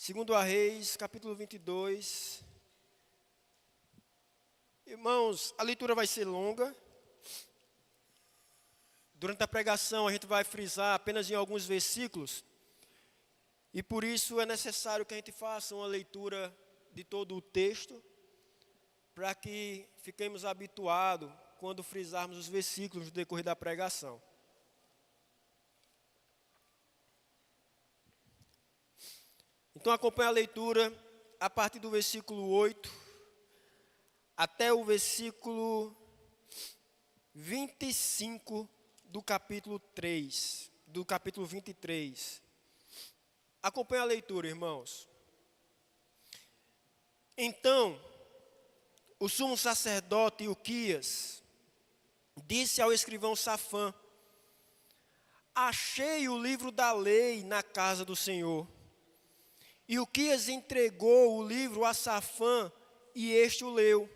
Segundo a Reis, capítulo 22. Irmãos, a leitura vai ser longa. Durante a pregação a gente vai frisar apenas em alguns versículos. E por isso é necessário que a gente faça uma leitura de todo o texto, para que fiquemos habituados quando frisarmos os versículos no decorrer da pregação. Então acompanhe a leitura a partir do versículo 8 até o versículo 25 do capítulo 3, do capítulo 23. Acompanhe a leitura, irmãos. Então, o sumo sacerdote Ilquias disse ao escrivão Safã: achei o livro da lei na casa do Senhor. E Ilquias entregou o livro a Safã, e este o leu.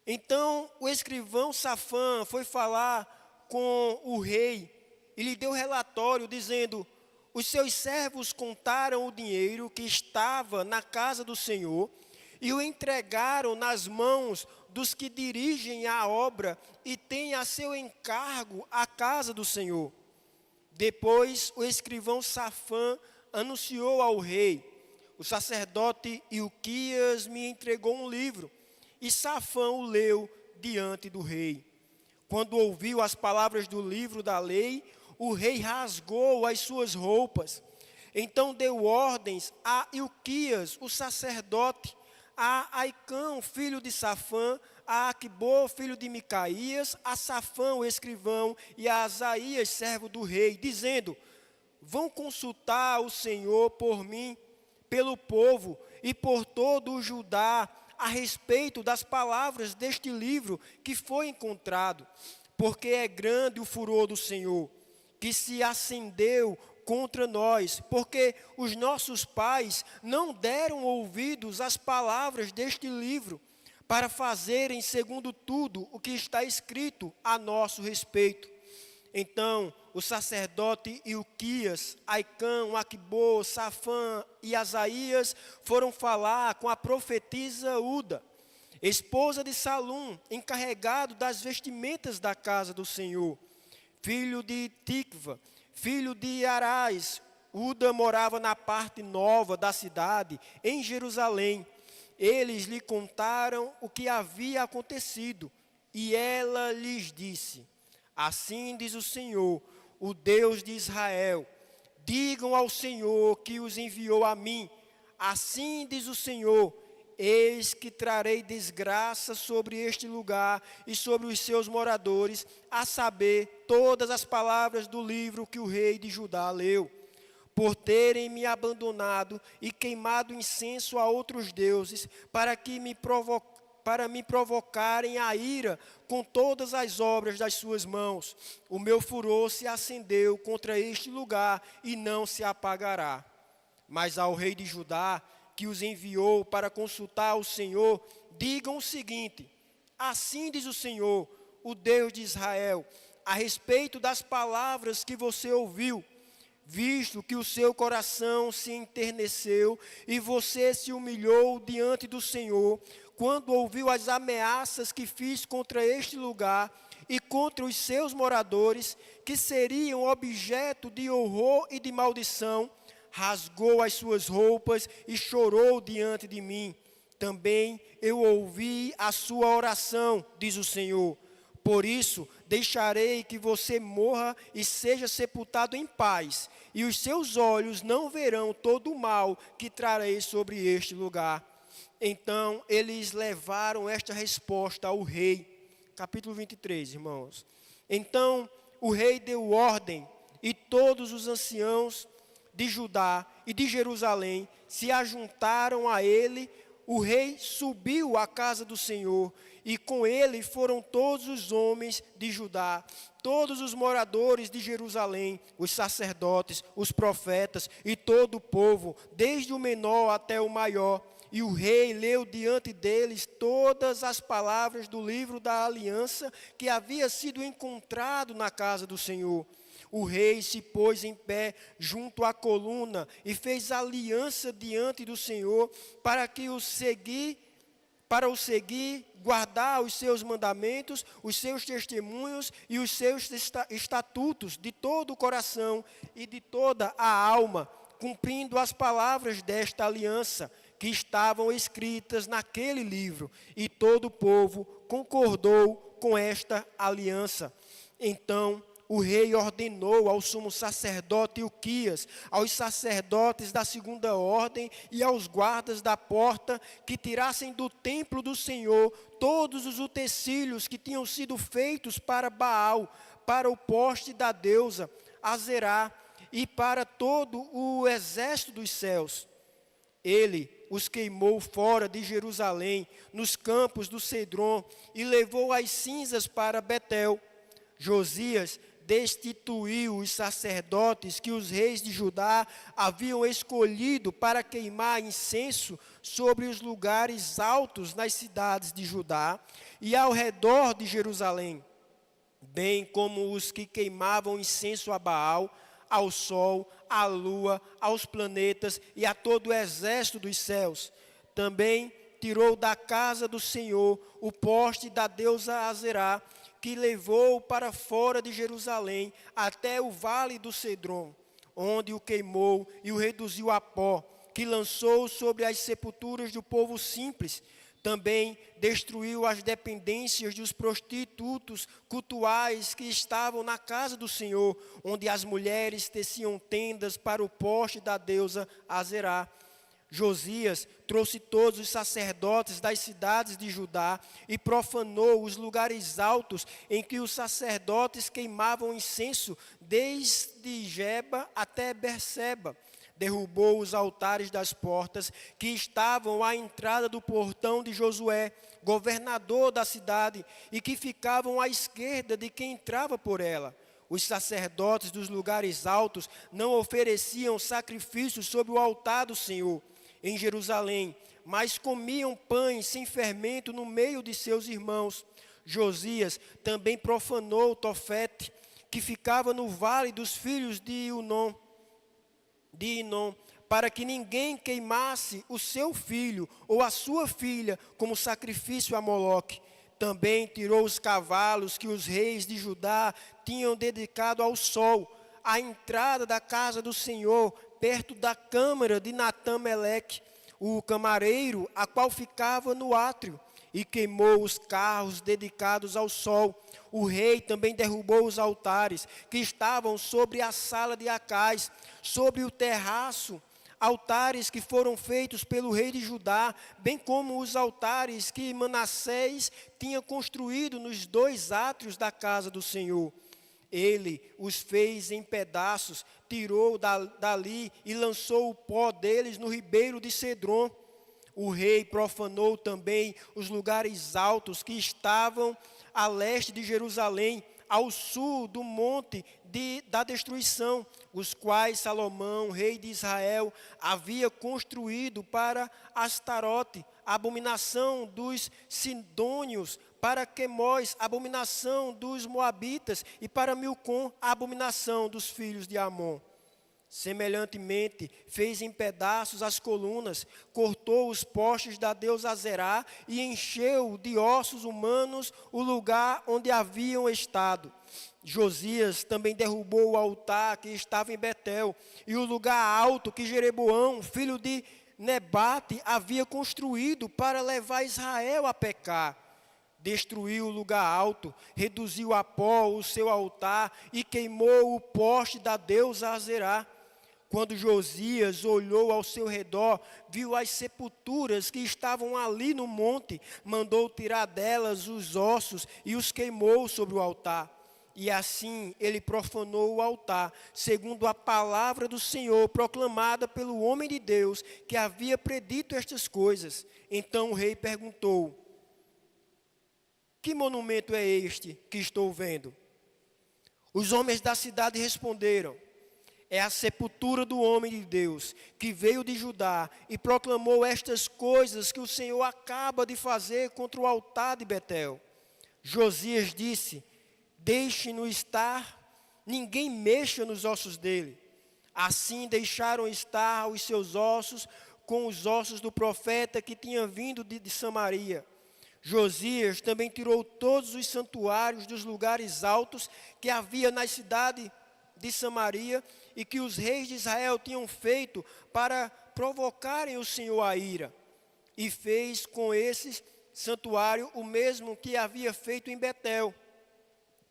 Então o escrivão Safã foi falar com o rei, e lhe deu relatório, dizendo: os seus servos contaram o dinheiro que estava na casa do Senhor, e o entregaram nas mãos dos que dirigem a obra, e têm a seu encargo a casa do Senhor. Depois o escrivão Safã anunciou ao rei: o sacerdote Ilquias me entregou um livro. E Safã o leu diante do rei. Quando ouviu as palavras do livro da lei, o rei rasgou as suas roupas. Então deu ordens a Ilquias, o sacerdote, a Aicão, filho de Safã, a Aquibô, filho de Micaías, a Safã, o escrivão, e a Asaías, servo do rei, dizendo: vão consultar o Senhor por mim, pelo povo e por todo o Judá, a respeito das palavras deste livro que foi encontrado, porque é grande o furor do Senhor, que se acendeu contra nós, porque os nossos pais não deram ouvidos às palavras deste livro, para fazerem segundo tudo o que está escrito a nosso respeito. Então o sacerdote Ilquias, Aicão, Aquibô, Safã e Asaías foram falar com a profetisa Uda, esposa de Salum, encarregado das vestimentas da casa do Senhor, filho de Tikva, filho de Arás. Uda morava na parte nova da cidade, em Jerusalém. Eles lhe contaram o que havia acontecido, e ela lhes disse: assim diz o Senhor, o Deus de Israel: digam ao Senhor que os enviou a mim. Assim diz o Senhor: eis que trarei desgraça sobre este lugar e sobre os seus moradores, a saber, todas as palavras do livro que o rei de Judá leu, por terem me abandonado e queimado incenso a outros deuses, para me provocarem a ira com todas as obras das suas mãos. O meu furor se acendeu contra este lugar e não se apagará. Mas ao rei de Judá, que os enviou para consultar o Senhor, digam o seguinte: assim diz o Senhor, o Deus de Israel, a respeito das palavras que você ouviu, visto que o seu coração se enterneceu e você se humilhou diante do Senhor, quando ouviu as ameaças que fiz contra este lugar e contra os seus moradores, que seriam objeto de horror e de maldição, rasgou as suas roupas e chorou diante de mim. Também eu ouvi a sua oração, diz o Senhor. Por isso, deixarei que você morra e seja sepultado em paz, e os seus olhos não verão todo o mal que trarei sobre este lugar. Então, eles levaram esta resposta ao rei. Capítulo 23, irmãos. Então, o rei deu ordem, e todos os anciãos de Judá e de Jerusalém se ajuntaram a ele. O rei subiu à casa do Senhor, e com ele foram todos os homens de Judá, todos os moradores de Jerusalém, os sacerdotes, os profetas e todo o povo, desde o menor até o maior. E o rei leu diante deles todas as palavras do livro da aliança que havia sido encontrado na casa do Senhor. O rei se pôs em pé junto à coluna e fez aliança diante do Senhor para o seguir, guardar os seus mandamentos, os seus testemunhos e os seus estatutos de todo o coração e de toda a alma, cumprindo as palavras desta aliança que estavam escritas naquele livro. E todo o povo concordou com esta aliança. Então o rei ordenou ao sumo sacerdote Ilquias, aos sacerdotes da segunda ordem e aos guardas da porta que tirassem do templo do Senhor todos os utensílios que tinham sido feitos para Baal, para o poste da deusa Azerá e para todo o exército dos céus. Ele os queimou fora de Jerusalém, nos campos do Cedron, e levou as cinzas para Betel. Josias destituiu os sacerdotes que os reis de Judá haviam escolhido para queimar incenso sobre os lugares altos nas cidades de Judá e ao redor de Jerusalém, bem como os que queimavam incenso a Baal, ao sol, à lua, aos planetas e a todo o exército dos céus. Também tirou da casa do Senhor o poste da deusa Azerá, que levou para fora de Jerusalém, até o vale do Cedron, onde o queimou e o reduziu a pó, que lançou sobre as sepulturas do povo simples. Também destruiu as dependências dos prostitutos cultuais que estavam na casa do Senhor, onde as mulheres teciam tendas para o poste da deusa Azerá. Josias trouxe todos os sacerdotes das cidades de Judá e profanou os lugares altos em que os sacerdotes queimavam incenso, desde Geba até Berseba. Derrubou os altares das portas que estavam à entrada do portão de Josué, governador da cidade, e que ficavam à esquerda de quem entrava por ela. Os sacerdotes dos lugares altos não ofereciam sacrifícios sobre o altar do Senhor em Jerusalém, mas comiam pães sem fermento no meio de seus irmãos. Josias também profanou Tofete, que ficava no vale dos filhos de Inom, para que ninguém queimasse o seu filho ou a sua filha como sacrifício a Moloque. Também tirou os cavalos que os reis de Judá tinham dedicado ao sol, à entrada da casa do Senhor, perto da câmara de Natã-Meleque, o camareiro, a qual ficava no átrio, e queimou os carros dedicados ao sol. O rei também derrubou os altares que estavam sobre a sala de Acais, sobre o terraço, altares que foram feitos pelo rei de Judá, bem como os altares que Manassés tinha construído nos 2 átrios da casa do Senhor. Ele os fez em pedaços, tirou dali e lançou o pó deles no ribeiro de Cedron. O rei profanou também os lugares altos que estavam a leste de Jerusalém, ao sul do monte da destruição, os quais Salomão, rei de Israel, havia construído para Astarote, a abominação dos sidônios, para Quemós, a abominação dos moabitas, e para Milcom, a abominação dos filhos de Amon. Semelhantemente, fez em pedaços as colunas, cortou os postes da deusa Azerá e encheu de ossos humanos o lugar onde haviam estado. Josias também derrubou o altar que estava em Betel e o lugar alto que Jeroboão, filho de Nebate, havia construído para levar Israel a pecar. Destruiu o lugar alto, reduziu a pó o seu altar e queimou o poste da deusa Azerá. Quando Josias olhou ao seu redor, viu as sepulturas que estavam ali no monte, mandou tirar delas os ossos e os queimou sobre o altar. E assim ele profanou o altar, segundo a palavra do Senhor proclamada pelo homem de Deus, que havia predito estas coisas. Então o rei perguntou: que monumento é este que estou vendo? Os homens da cidade responderam: é a sepultura do homem de Deus, que veio de Judá e proclamou estas coisas que o Senhor acaba de fazer contra o altar de Betel. Josias disse: deixe-nos estar ninguém mexa nos ossos dele. Assim deixaram estar os seus ossos com os ossos do profeta que tinha vindo de Samaria. Josias também tirou todos os santuários dos lugares altos que havia na cidade de Samaria e que os reis de Israel tinham feito para provocarem o Senhor à ira. E fez com esse santuário o mesmo que havia feito em Betel.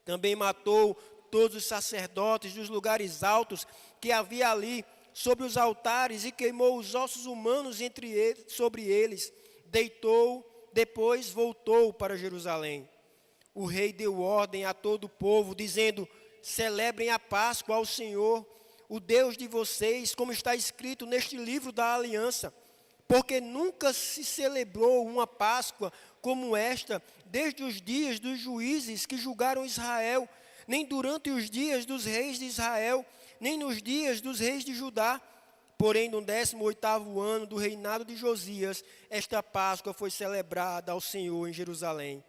Também matou todos os sacerdotes dos lugares altos que havia ali sobre os altares e queimou os ossos humanos sobre eles. Depois voltou para Jerusalém. O rei deu ordem a todo o povo, dizendo: celebrem a Páscoa ao Senhor, o Deus de vocês, como está escrito neste livro da aliança. Porque nunca se celebrou uma Páscoa como esta, desde os dias dos juízes que julgaram Israel, nem durante os dias dos reis de Israel, nem nos dias dos reis de Judá. Porém, no 18º ano do reinado de Josias, esta Páscoa foi celebrada ao Senhor em Jerusalém.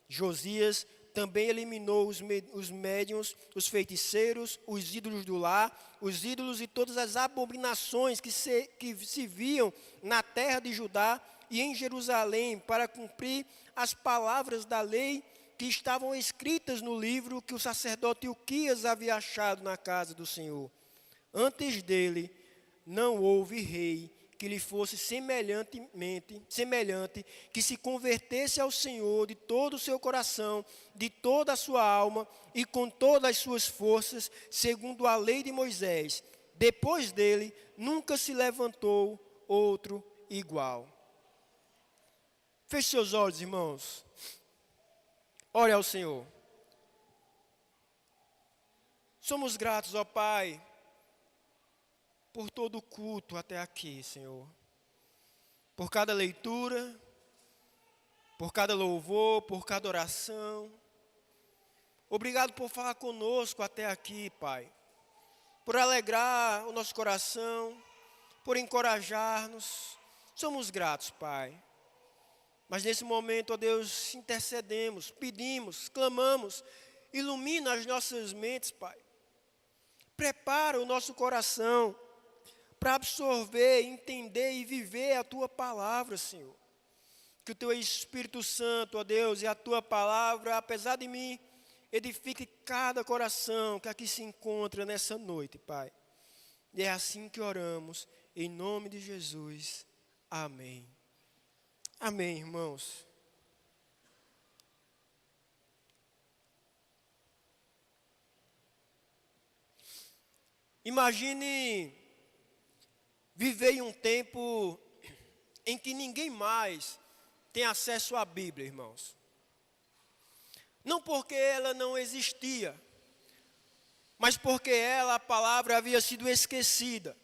Josias também eliminou os médiuns, os feiticeiros, os ídolos do lar, os ídolos e todas as abominações que se viam na terra de Judá e em Jerusalém, para cumprir as palavras da lei que estavam escritas no livro que o sacerdote Ilquias havia achado na casa do Senhor. Antes dele, não houve rei que lhe fosse semelhante, que se convertesse ao Senhor de todo o seu coração, de toda a sua alma e com todas as suas forças, segundo a lei de Moisés. Depois dele, nunca se levantou outro igual. Feche seus olhos, irmãos. Ore ao Senhor. Somos gratos, ó Pai, por todo o culto até aqui, Senhor. Por cada leitura, por cada louvor, por cada oração. Obrigado por falar conosco até aqui, Pai. Por alegrar o nosso coração, por encorajar-nos. Somos gratos, Pai. Mas nesse momento, ó Deus, intercedemos, pedimos, clamamos. Ilumina as nossas mentes, Pai. Prepara o nosso coração para absorver, entender e viver a Tua palavra, Senhor. Que o Teu Espírito Santo, ó Deus, e a Tua palavra, apesar de mim, edifique cada coração que aqui se encontra nessa noite, Pai. E é assim que oramos, em nome de Jesus. Amém. Amém, irmãos. Imagine viver em um tempo em que ninguém mais tem acesso à Bíblia, irmãos. Não porque ela não existia, mas porque ela, a palavra, havia sido esquecida.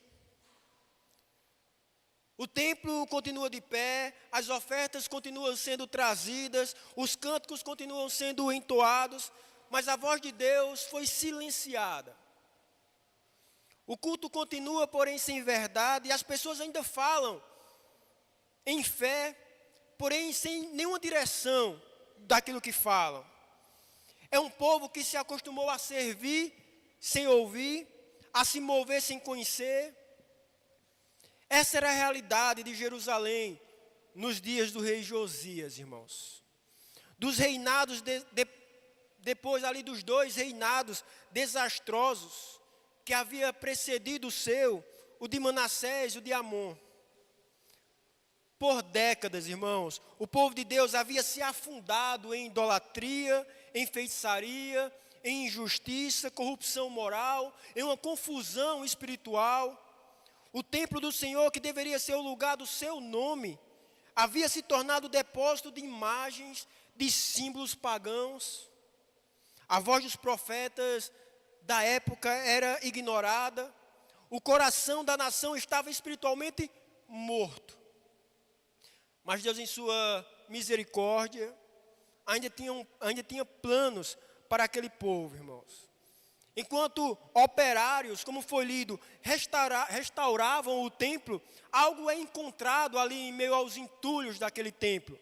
O templo continua de pé, as ofertas continuam sendo trazidas, os cânticos continuam sendo entoados, mas a voz de Deus foi silenciada. O culto continua, porém, sem verdade, e as pessoas ainda falam em fé, porém, sem nenhuma direção daquilo que falam. É um povo que se acostumou a servir sem ouvir, a se mover sem conhecer. Essa era a realidade de Jerusalém nos dias do rei Josias, irmãos. Dos reinados, depois ali dos 2 reinados desastrosos que havia precedido o seu, o de Manassés e o de Amon. Por décadas, irmãos, o povo de Deus havia se afundado em idolatria, em feitiçaria, em injustiça, corrupção moral, em uma confusão espiritual. O templo do Senhor, que deveria ser o lugar do seu nome, havia se tornado depósito de imagens, de símbolos pagãos. A voz dos profetas da época era ignorada. O coração da nação estava espiritualmente morto. Mas Deus, em sua misericórdia, ainda tinha planos para aquele povo, irmãos. Enquanto operários, como foi lido, restauravam o templo, algo é encontrado ali em meio aos entulhos daquele templo.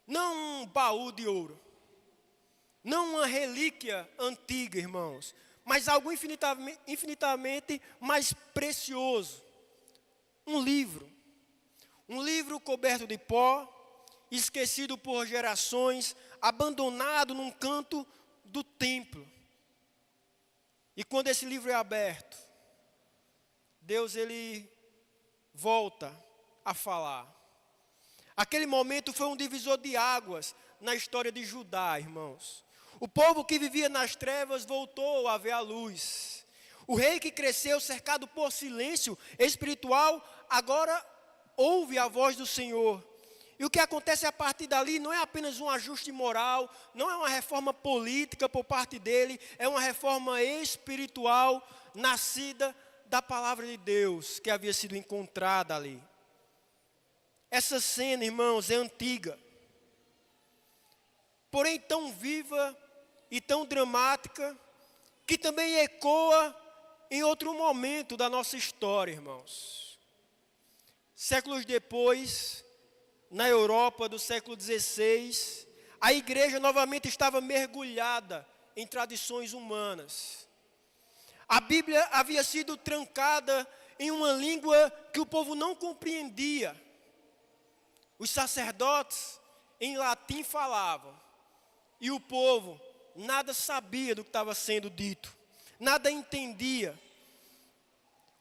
Não um baú de ouro, não uma relíquia antiga, irmãos, mas algo infinitamente mais precioso. Um livro. Um livro coberto de pó, esquecido por gerações, abandonado num canto do templo. E quando esse livro é aberto, Deus ele volta a falar. Aquele momento foi um divisor de águas na história de Judá, irmãos. O povo que vivia nas trevas voltou a ver a luz. O rei que cresceu cercado por silêncio espiritual, agora ouve a voz do Senhor. E o que acontece a partir dali não é apenas um ajuste moral, não é uma reforma política por parte dele, é uma reforma espiritual nascida da palavra de Deus que havia sido encontrada ali. Essa cena, irmãos, é antiga, porém tão viva e tão dramática, que também ecoa em outro momento da nossa história, irmãos. Séculos depois, na Europa do século XVI, a igreja novamente estava mergulhada em tradições humanas. A Bíblia havia sido trancada em uma língua que o povo não compreendia. Os sacerdotes em latim falavam, e o povo nada sabia do que estava sendo dito, nada entendia.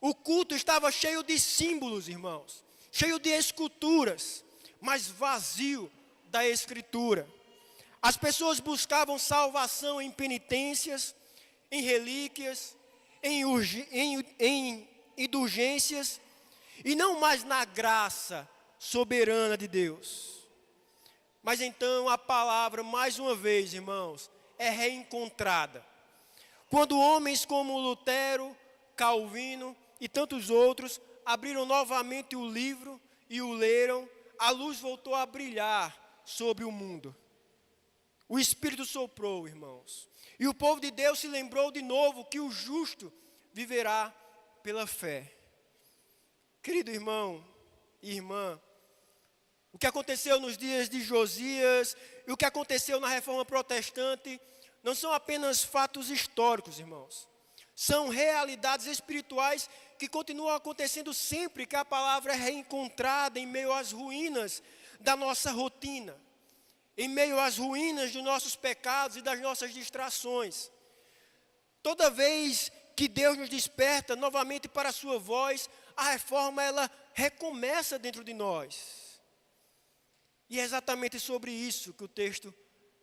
O culto estava cheio de símbolos, irmãos, cheio de esculturas, mas vazio da Escritura. As pessoas buscavam salvação em penitências, em relíquias, em indulgências, e não mais na graça soberana de Deus. Mas então a palavra, mais uma vez, irmãos, é reencontrada. Quando homens como Lutero, Calvino e tantos outros abriram novamente o livro e o leram, a luz voltou a brilhar sobre o mundo. O Espírito soprou, irmãos. E o povo de Deus se lembrou de novo que o justo viverá pela fé. Querido irmão e irmã, o que aconteceu nos dias de Josias e o que aconteceu na Reforma Protestante não são apenas fatos históricos, irmãos. São realidades espirituais que continuam acontecendo sempre que a palavra é reencontrada em meio às ruínas da nossa rotina, em meio às ruínas dos nossos pecados e das nossas distrações. Toda vez que Deus nos desperta novamente para a sua voz, a reforma ela recomeça dentro de nós. E é exatamente sobre isso que o texto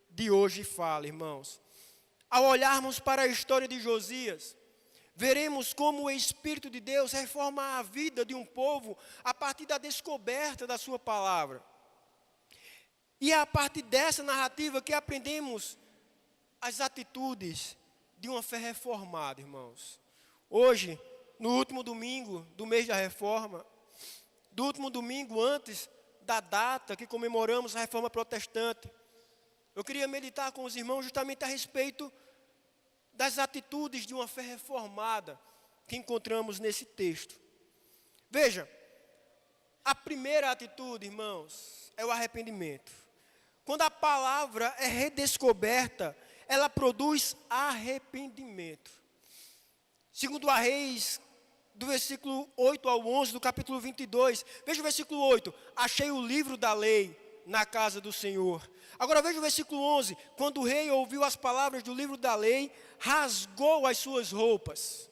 de hoje fala, irmãos. Ao olharmos para a história de Josias, veremos como o Espírito de Deus reforma a vida de um povo a partir da descoberta da sua palavra. E é a partir dessa narrativa que aprendemos as atitudes de uma fé reformada, irmãos. Hoje, no último domingo do mês da reforma, do último domingo antes da data que comemoramos a reforma protestante, eu queria meditar com os irmãos justamente a respeito das atitudes de uma fé reformada que encontramos nesse texto. Veja, a primeira atitude, irmãos, é o arrependimento. Quando a palavra é redescoberta, ela produz arrependimento. Segundo a Reis, do versículo 8 ao 11, do capítulo 22, veja o versículo 8, achei o livro da lei na casa do Senhor. Agora veja o versículo 11, quando o rei ouviu as palavras do livro da lei, rasgou as suas roupas.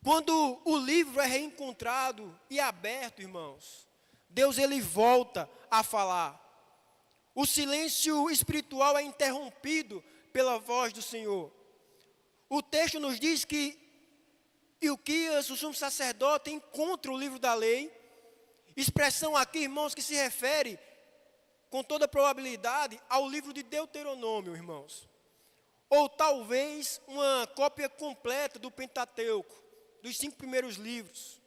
Quando o livro é reencontrado e aberto, irmãos, Deus ele volta a falar. O silêncio espiritual é interrompido pela voz do Senhor. O texto nos diz que Ilquias, o sumo sacerdote, encontra o livro da lei, expressão aqui, irmãos, que se refere, com toda probabilidade, ao livro de Deuteronômio, irmãos. Ou talvez uma cópia completa do Pentateuco, dos 5 primeiros livros.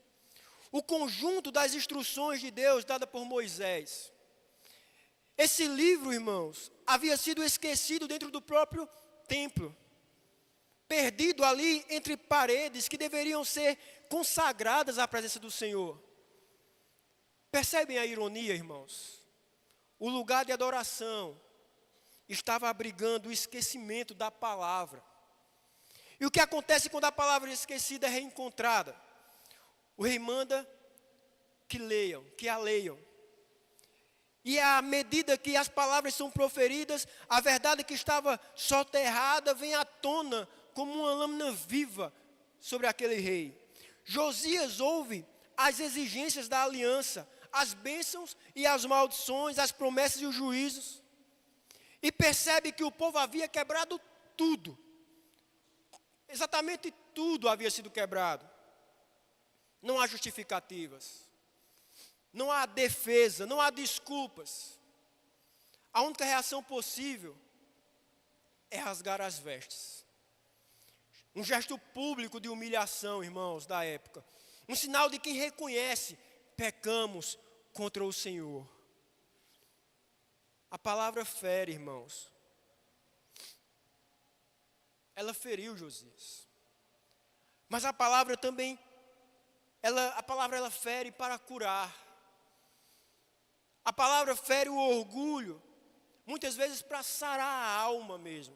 O conjunto das instruções de Deus dada por Moisés. Esse livro, irmãos, havia sido esquecido dentro do próprio templo. Perdido ali entre paredes que deveriam ser consagradas à presença do Senhor. Percebem a ironia, irmãos? O lugar de adoração estava abrigando o esquecimento da palavra. E o que acontece quando a palavra esquecida é reencontrada? O rei manda que leiam, que a leiam. E à medida que as palavras são proferidas, a verdade que estava soterrada vem à tona como uma lâmina viva sobre aquele rei. Josias ouve as exigências da aliança, as bênçãos e as maldições, as promessas e os juízos. E percebe que o povo havia quebrado tudo. Exatamente tudo havia sido quebrado. Não há justificativas. Não há defesa, não há desculpas. A única reação possível é rasgar as vestes. Um gesto público de humilhação, irmãos, da época. Um sinal de quem reconhece, pecamos contra o Senhor. A palavra fere, irmãos. Ela feriu Josias. Mas a palavra também, ela fere para curar. A palavra fere o orgulho, muitas vezes para sarar a alma mesmo.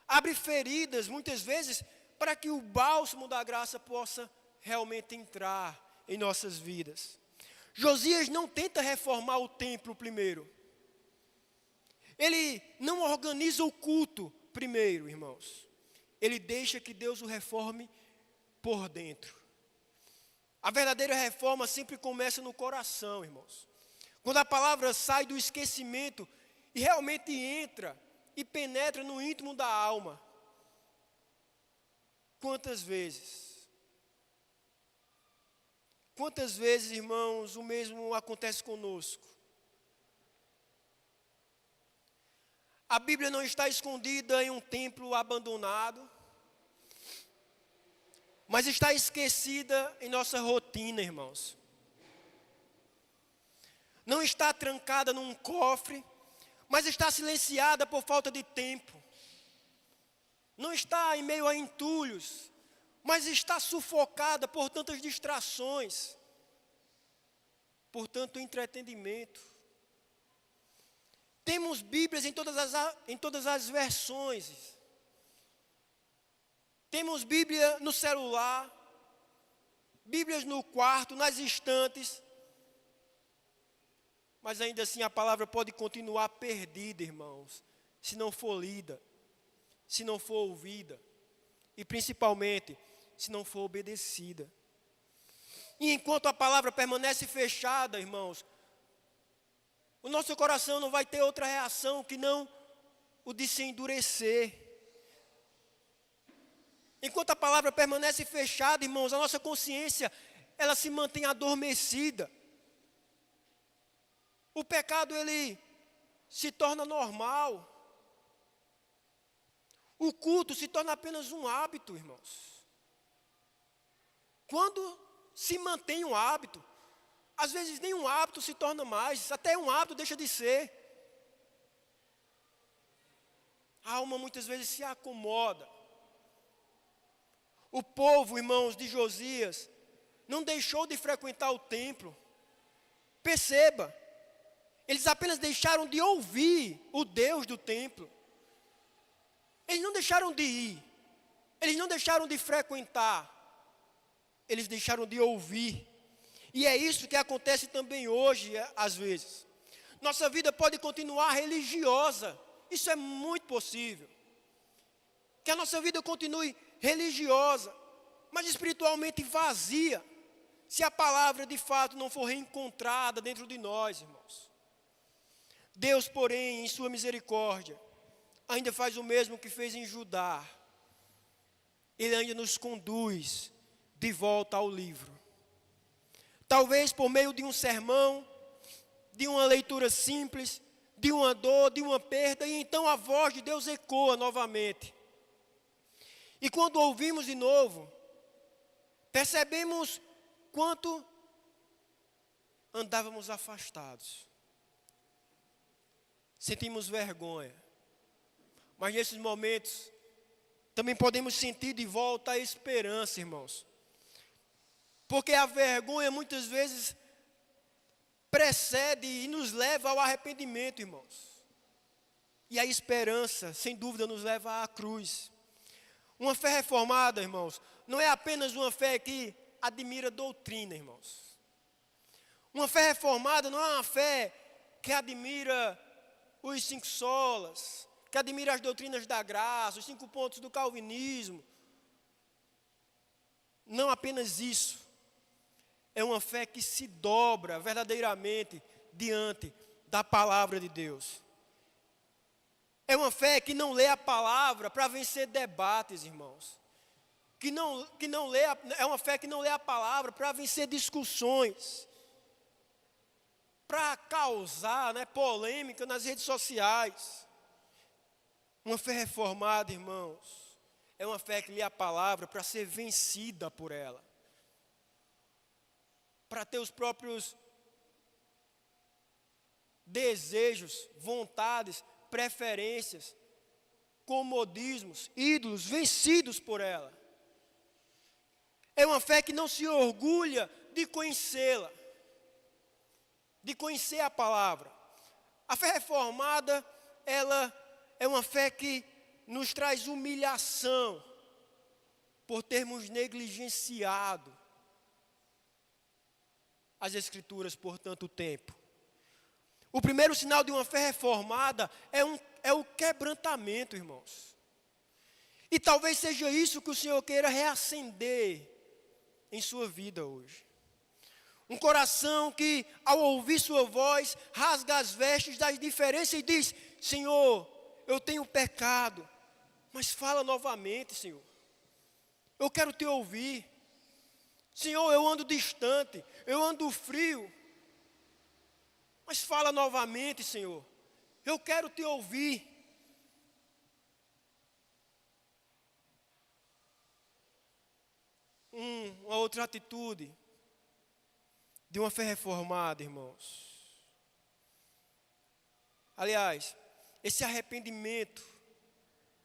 Abre feridas, muitas vezes, para que o bálsamo da graça possa realmente entrar em nossas vidas. Josias não tenta reformar o templo primeiro. Ele não organiza o culto primeiro, irmãos. Ele deixa que Deus o reforme por dentro. A verdadeira reforma sempre começa no coração, irmãos. Quando a palavra sai do esquecimento e realmente entra e penetra no íntimo da alma. Quantas vezes, irmãos, o mesmo acontece conosco? A Bíblia não está escondida em um templo abandonado, mas está esquecida em nossa rotina, irmãos. Não está trancada num cofre, mas está silenciada por falta de tempo. Não está em meio a entulhos, mas está sufocada por tantas distrações, por tanto entretenimento. Temos Bíblias em todas as versões. Temos Bíblia no celular, Bíblias no quarto, nas estantes. Mas ainda assim a palavra pode continuar perdida, irmãos, se não for lida, se não for ouvida e principalmente se não for obedecida. E enquanto a palavra permanece fechada, irmãos, o nosso coração não vai ter outra reação que não o de se endurecer. Enquanto a palavra permanece fechada, irmãos, a nossa consciência, ela se mantém adormecida. O pecado, ele se torna normal. O culto se torna apenas um hábito, irmãos. Quando se mantém um hábito, às vezes nem um hábito se torna mais, até um hábito deixa de ser. A alma muitas vezes se acomoda. O povo, irmãos, de Josias, não deixou de frequentar o templo. Perceba. Eles apenas deixaram de ouvir o Deus do templo. Eles não deixaram de ir. Eles não deixaram de frequentar. Eles deixaram de ouvir. E é isso que acontece também hoje, às vezes. Nossa vida pode continuar religiosa. Isso é muito possível. Que a nossa vida continue religiosa, mas espiritualmente vazia, se a palavra de fato não for reencontrada dentro de nós, irmãos. Deus, porém, em sua misericórdia, ainda faz o mesmo que fez em Judá. Ele ainda nos conduz de volta ao livro. Talvez por meio de um sermão, de uma leitura simples, de uma dor, de uma perda, e então a voz de Deus ecoa novamente. E quando ouvimos de novo, percebemos quanto andávamos afastados. Sentimos vergonha. Mas nesses momentos, também podemos sentir de volta a esperança, irmãos. Porque a vergonha muitas vezes precede e nos leva ao arrependimento, irmãos. E a esperança, sem dúvida, nos leva à cruz. Uma fé reformada, irmãos, não é apenas uma fé que admira doutrina, irmãos. Uma fé reformada não é uma fé que admira os 5 solas, que admira as doutrinas da graça, os 5 pontos do calvinismo. Não apenas isso. É uma fé que se dobra verdadeiramente diante da palavra de Deus. É uma fé que não lê a palavra para vencer debates, irmãos. É uma fé que não lê a palavra para vencer discussões, para causar, polêmica nas redes sociais. Uma fé reformada, irmãos, é uma fé que lê a palavra para ser vencida por ela, para ter os próprios desejos, vontades, preferências, comodismos, ídolos vencidos por ela. É uma fé que não se orgulha de conhecê-la, de conhecer a palavra. A fé reformada, ela é uma fé que nos traz humilhação por termos negligenciado as Escrituras por tanto tempo. O primeiro sinal de uma fé reformada é o quebrantamento, irmãos. E talvez seja isso que o Senhor queira reacender em sua vida hoje. Um coração que, ao ouvir sua voz, rasga as vestes das diferenças e diz: Senhor, eu tenho pecado, mas fala novamente, Senhor. Eu quero te ouvir. Senhor, eu ando distante, eu ando frio, mas fala novamente, Senhor. Eu quero te ouvir. Uma outra atitude de uma fé reformada, irmãos. Aliás, esse arrependimento,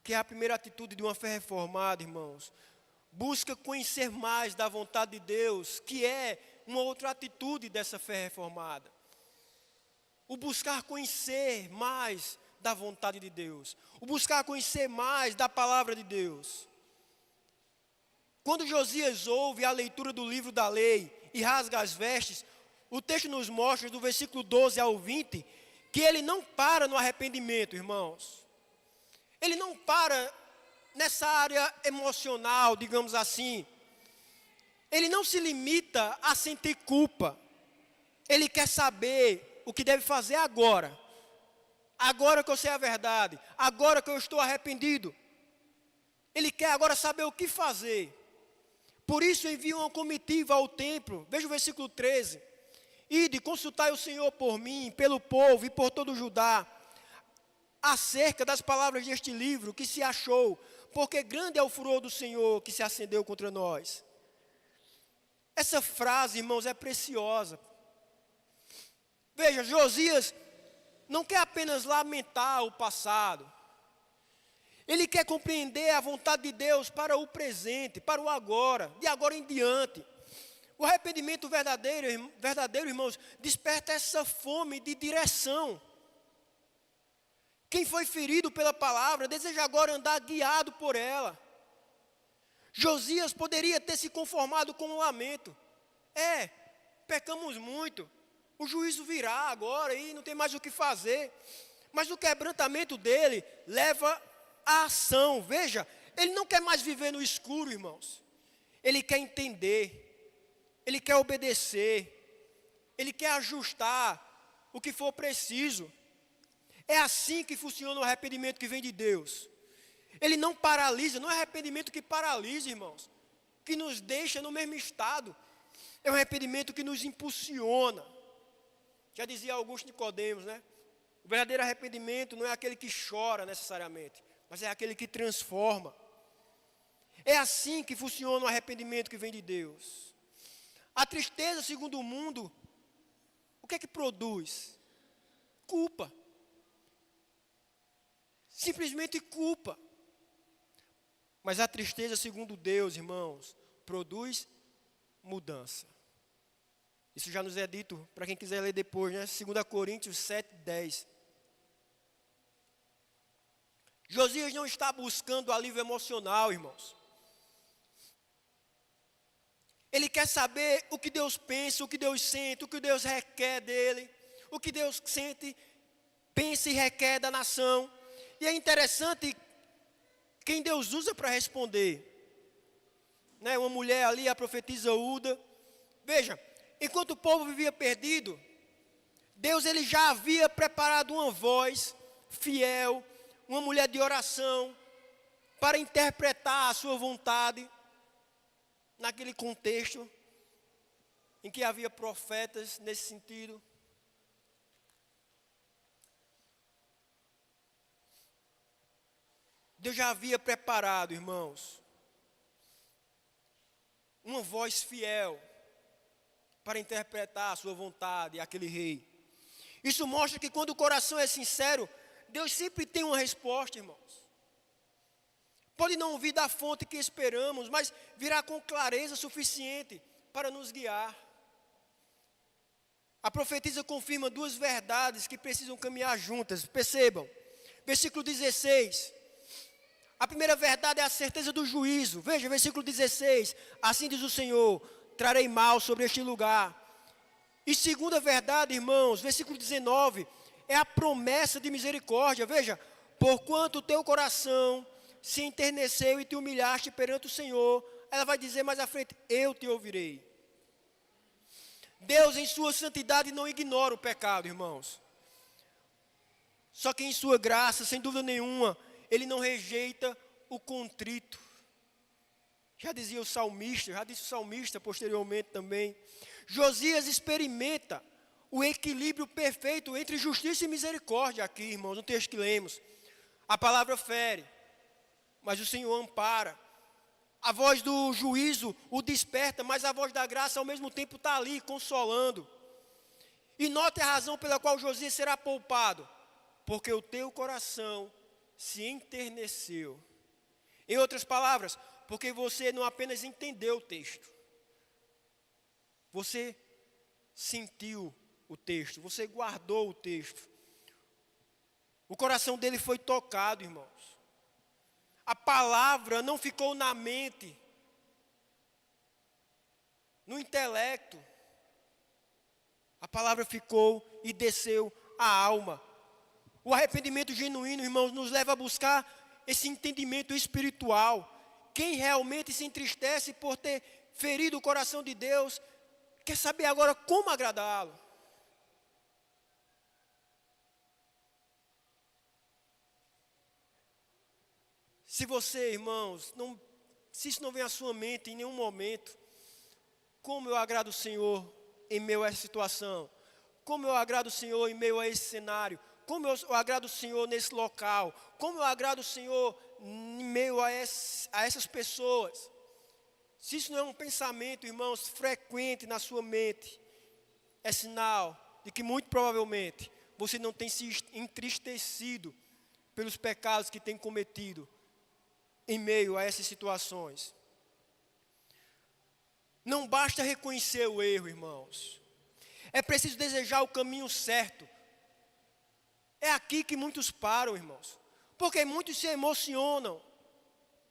que é a primeira atitude de uma fé reformada, irmãos, busca conhecer mais da vontade de Deus, que é uma outra atitude dessa fé reformada. O buscar conhecer mais da vontade de Deus. O buscar conhecer mais da palavra de Deus. Quando Josias ouve a leitura do livro da lei e rasga as vestes, o texto nos mostra, do versículo 12 ao 20, que ele não para no arrependimento, irmãos. Ele não para nessa área emocional, digamos assim. Ele não se limita a sentir culpa. Ele quer saber o que deve fazer agora. Agora que eu sei a verdade. Agora que eu estou arrependido. Ele quer agora saber o que fazer. Por isso envia uma comitiva ao templo. Veja o versículo 13. Ide, consultai o Senhor por mim, pelo povo e por todo o Judá, acerca das palavras deste livro que se achou, porque grande é o furor do Senhor que se acendeu contra nós. Essa frase, irmãos, é preciosa. Veja, Josias não quer apenas lamentar o passado. Ele quer compreender a vontade de Deus para o presente, para o agora, de agora em diante. O arrependimento verdadeiro, irmãos, desperta essa fome de direção. Quem foi ferido pela palavra deseja agora andar guiado por ela. Josias poderia ter se conformado com um lamento. Pecamos muito. O juízo virá agora e não tem mais o que fazer. Mas o quebrantamento dele leva à ação. Veja, ele não quer mais viver no escuro, irmãos. Ele quer entender. Ele quer obedecer. Ele quer ajustar o que for preciso. É assim que funciona o arrependimento que vem de Deus. Ele não paralisa, não é arrependimento que paralisa, irmãos, que nos deixa no mesmo estado. É um arrependimento que nos impulsiona. Já dizia Augusto Nicodemos, né? O verdadeiro arrependimento não é aquele que chora necessariamente, mas é aquele que transforma. É assim que funciona o arrependimento que vem de Deus. A tristeza, segundo o mundo, o que é que produz? Culpa. Simplesmente culpa. Mas a tristeza, segundo Deus, irmãos, produz mudança. Isso já nos é dito, para quem quiser ler depois, né? 2 Coríntios 7:10. Josias não está buscando alívio emocional, irmãos. Ele quer saber o que Deus pensa, o que Deus sente, o que Deus requer dele, o que Deus sente, pensa e requer da nação. E é interessante quem Deus usa para responder. Né? Uma mulher ali, a profetisa Uda. Veja, enquanto o povo vivia perdido, Deus ele já havia preparado uma voz fiel, uma mulher de oração, para interpretar a sua vontade, naquele contexto em que havia profetas nesse sentido. Deus já havia preparado, irmãos, uma voz fiel para interpretar a sua vontade, aquele rei. Isso mostra que quando o coração é sincero, Deus sempre tem uma resposta, irmãos. Pode não vir da fonte que esperamos, mas virá com clareza suficiente para nos guiar. A profetisa confirma duas verdades que precisam caminhar juntas. Percebam, versículo 16. A primeira verdade é a certeza do juízo. Veja, versículo 16. Assim diz o Senhor, trarei mal sobre este lugar. E segunda verdade, irmãos, versículo 19, é a promessa de misericórdia. Veja, porquanto o teu coração se enterneceu e te humilhaste perante o Senhor, ela vai dizer mais à frente, eu te ouvirei. Deus em sua santidade não ignora o pecado, irmãos. Só que em sua graça, sem dúvida nenhuma, Ele não rejeita o contrito. Já dizia o salmista, já disse o salmista posteriormente também. Josias experimenta o equilíbrio perfeito entre justiça e misericórdia aqui, irmãos, no texto que lemos. A palavra fere, mas o Senhor ampara. A voz do juízo o desperta, mas a voz da graça ao mesmo tempo está ali, consolando. E note a razão pela qual Josias será poupado. Porque o teu coração se enterneceu. Em outras palavras, porque você não apenas entendeu o texto. Você sentiu o texto, você guardou o texto. O coração dele foi tocado, irmãos. A palavra não ficou na mente, no intelecto. A palavra ficou e desceu à alma. O arrependimento genuíno, irmãos, nos leva a buscar esse entendimento espiritual. Quem realmente se entristece por ter ferido o coração de Deus, quer saber agora como agradá-lo. Se você, irmãos, se isso não vem à sua mente em nenhum momento, como eu agrado o Senhor em meio a essa situação? Como eu agrado o Senhor em meio a esse cenário? Como eu agrado o Senhor nesse local? Como eu agrado o Senhor em meio a essas pessoas? Se isso não é um pensamento, irmãos, frequente na sua mente, é sinal de que muito provavelmente você não tem se entristecido pelos pecados que tem cometido em meio a essas situações. Não basta reconhecer o erro, irmãos. É preciso desejar o caminho certo. É aqui que muitos param, irmãos. Porque muitos se emocionam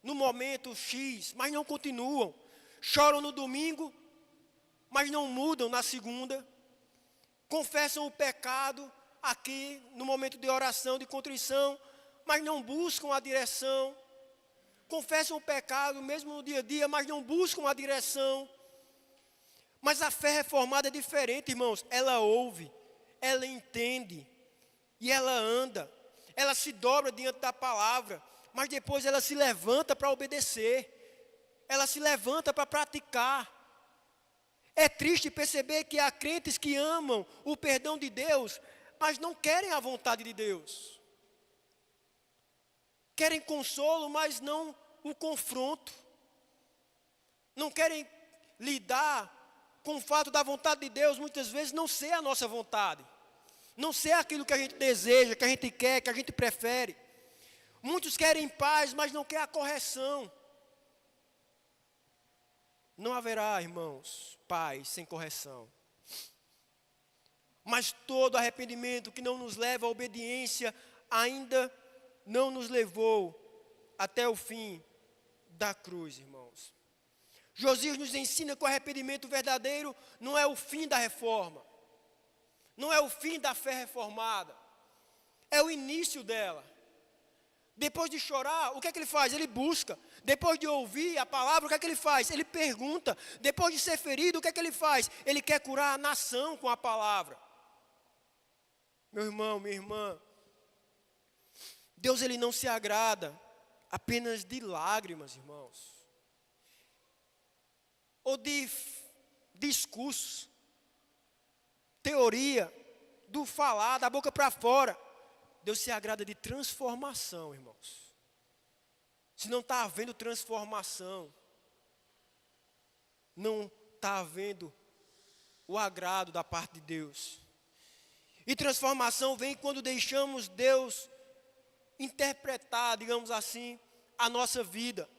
no momento X, mas não continuam. Choram no domingo, mas não mudam na segunda. Confessam o pecado aqui no momento de oração, de contrição, mas não buscam a direção. Confessam o pecado mesmo no dia a dia, mas não buscam a direção. Mas a fé reformada é diferente, irmãos. Ela ouve, ela entende e ela anda. Ela se dobra diante da palavra, mas depois ela se levanta para obedecer. Ela se levanta para praticar. É triste perceber que há crentes que amam o perdão de Deus, mas não querem a vontade de Deus. Querem consolo, mas não o confronto. Não querem lidar com o fato da vontade de Deus, muitas vezes, não ser a nossa vontade. Não ser aquilo que a gente deseja, que a gente quer, que a gente prefere. Muitos querem paz, mas não querem a correção. Não haverá, irmãos, paz sem correção. Mas todo arrependimento que não nos leva à obediência ainda não nos levou até o fim da cruz, irmãos. Josias nos ensina que o arrependimento verdadeiro não é o fim da reforma, não é o fim da fé reformada, é o início dela. Depois de chorar, o que é que ele faz? Ele busca. Depois de ouvir a palavra, o que é que ele faz? Ele pergunta. Depois de ser ferido, o que é que ele faz? Ele quer curar a nação com a palavra. Meu irmão, minha irmã, Deus ele não se agrada apenas de lágrimas, irmãos, ou de discursos, teoria, do falar, da boca para fora. Deus se agrada de transformação, irmãos. Se não está havendo transformação, não está havendo o agrado da parte de Deus. E transformação vem quando deixamos Deus interpretar, digamos assim, a nossa vida.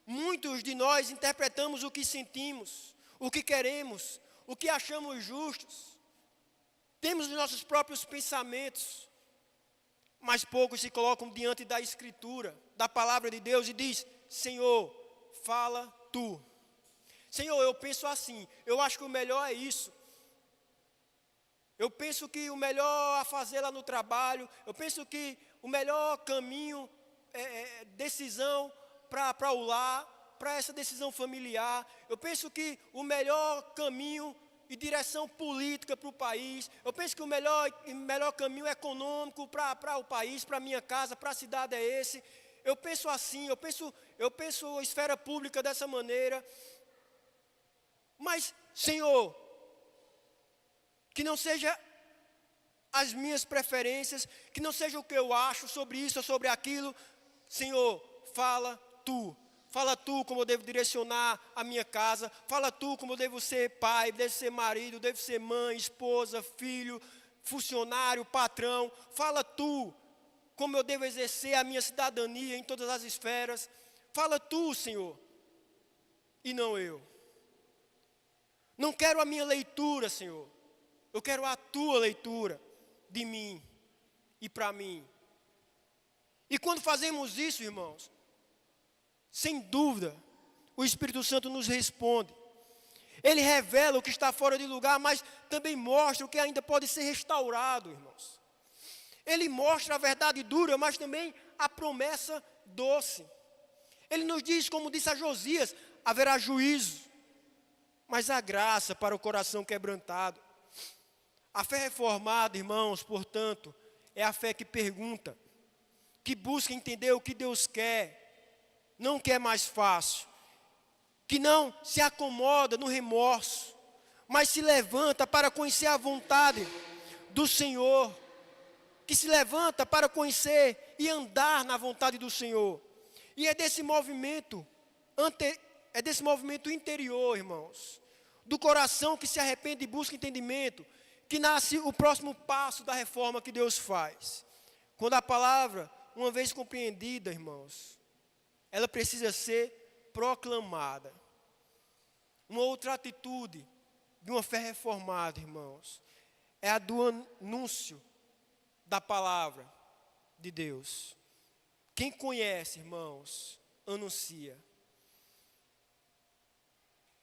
Muitos de nós interpretamos o que sentimos, o que queremos, o que achamos justos. Temos os nossos próprios pensamentos. Mas poucos se colocam diante da Escritura, da palavra de Deus e diz: Senhor, fala tu. Senhor, eu penso assim, eu acho que o melhor é isso. Eu penso que o melhor a fazer lá no trabalho, eu penso que o melhor caminho, decisão para o lar, para essa decisão familiar. Eu penso que o melhor caminho e direção política para o país. Eu penso que o melhor caminho econômico para o país, para a minha casa, para a cidade é esse. Eu penso assim, eu penso a esfera pública dessa maneira. Mas, Senhor, que não seja as minhas preferências, que não seja o que eu acho sobre isso ou sobre aquilo. Senhor, fala tu. Fala tu como eu devo direcionar a minha casa. Fala tu como eu devo ser pai, devo ser marido, devo ser mãe, esposa, filho, funcionário, patrão. Fala tu como eu devo exercer a minha cidadania em todas as esferas. Fala tu, Senhor, e não eu. Não quero a minha leitura, Senhor. Eu quero a tua leitura de mim e para mim. E quando fazemos isso, irmãos, sem dúvida, o Espírito Santo nos responde. Ele revela o que está fora de lugar, mas também mostra o que ainda pode ser restaurado, irmãos. Ele mostra a verdade dura, mas também a promessa doce. Ele nos diz, como disse a Josias, haverá juízo, mas há graça para o coração quebrantado. A fé reformada, irmãos, portanto, é a fé que pergunta, que busca entender o que Deus quer, não quer mais fácil, que não se acomoda no remorso, mas se levanta para conhecer a vontade do Senhor, que se levanta para conhecer e andar na vontade do Senhor. E é desse movimento interior, irmãos, do coração que se arrepende e busca entendimento, que nasce o próximo passo da reforma que Deus faz. Quando a palavra, uma vez compreendida, irmãos, ela precisa ser proclamada. Uma outra atitude de uma fé reformada, irmãos, é a do anúncio da palavra de Deus. Quem conhece, irmãos, anuncia.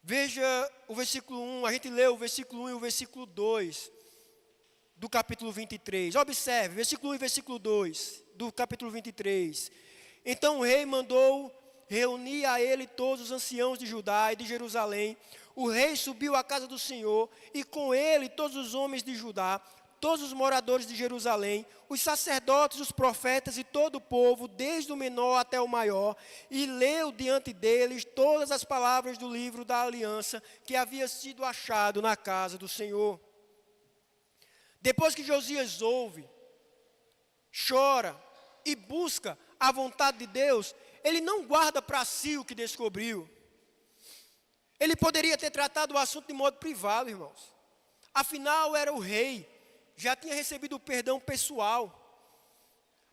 Veja o versículo 1, a gente leu o versículo 1 e o versículo 2 do capítulo 23. Observe, versículo 1 e versículo 2 do capítulo 23. Então o rei mandou reunir a ele todos os anciãos de Judá e de Jerusalém. O rei subiu à casa do Senhor, e com ele todos os homens de Judá, todos os moradores de Jerusalém, os sacerdotes, os profetas e todo o povo, desde o menor até o maior, e leu diante deles todas as palavras do livro da aliança que havia sido achado na casa do Senhor. Depois que Josias ouve, chora e busca a vontade de Deus, ele não guarda para si o que descobriu. Ele poderia ter tratado o assunto de modo privado, irmãos. Afinal, era o rei, já tinha recebido o perdão pessoal.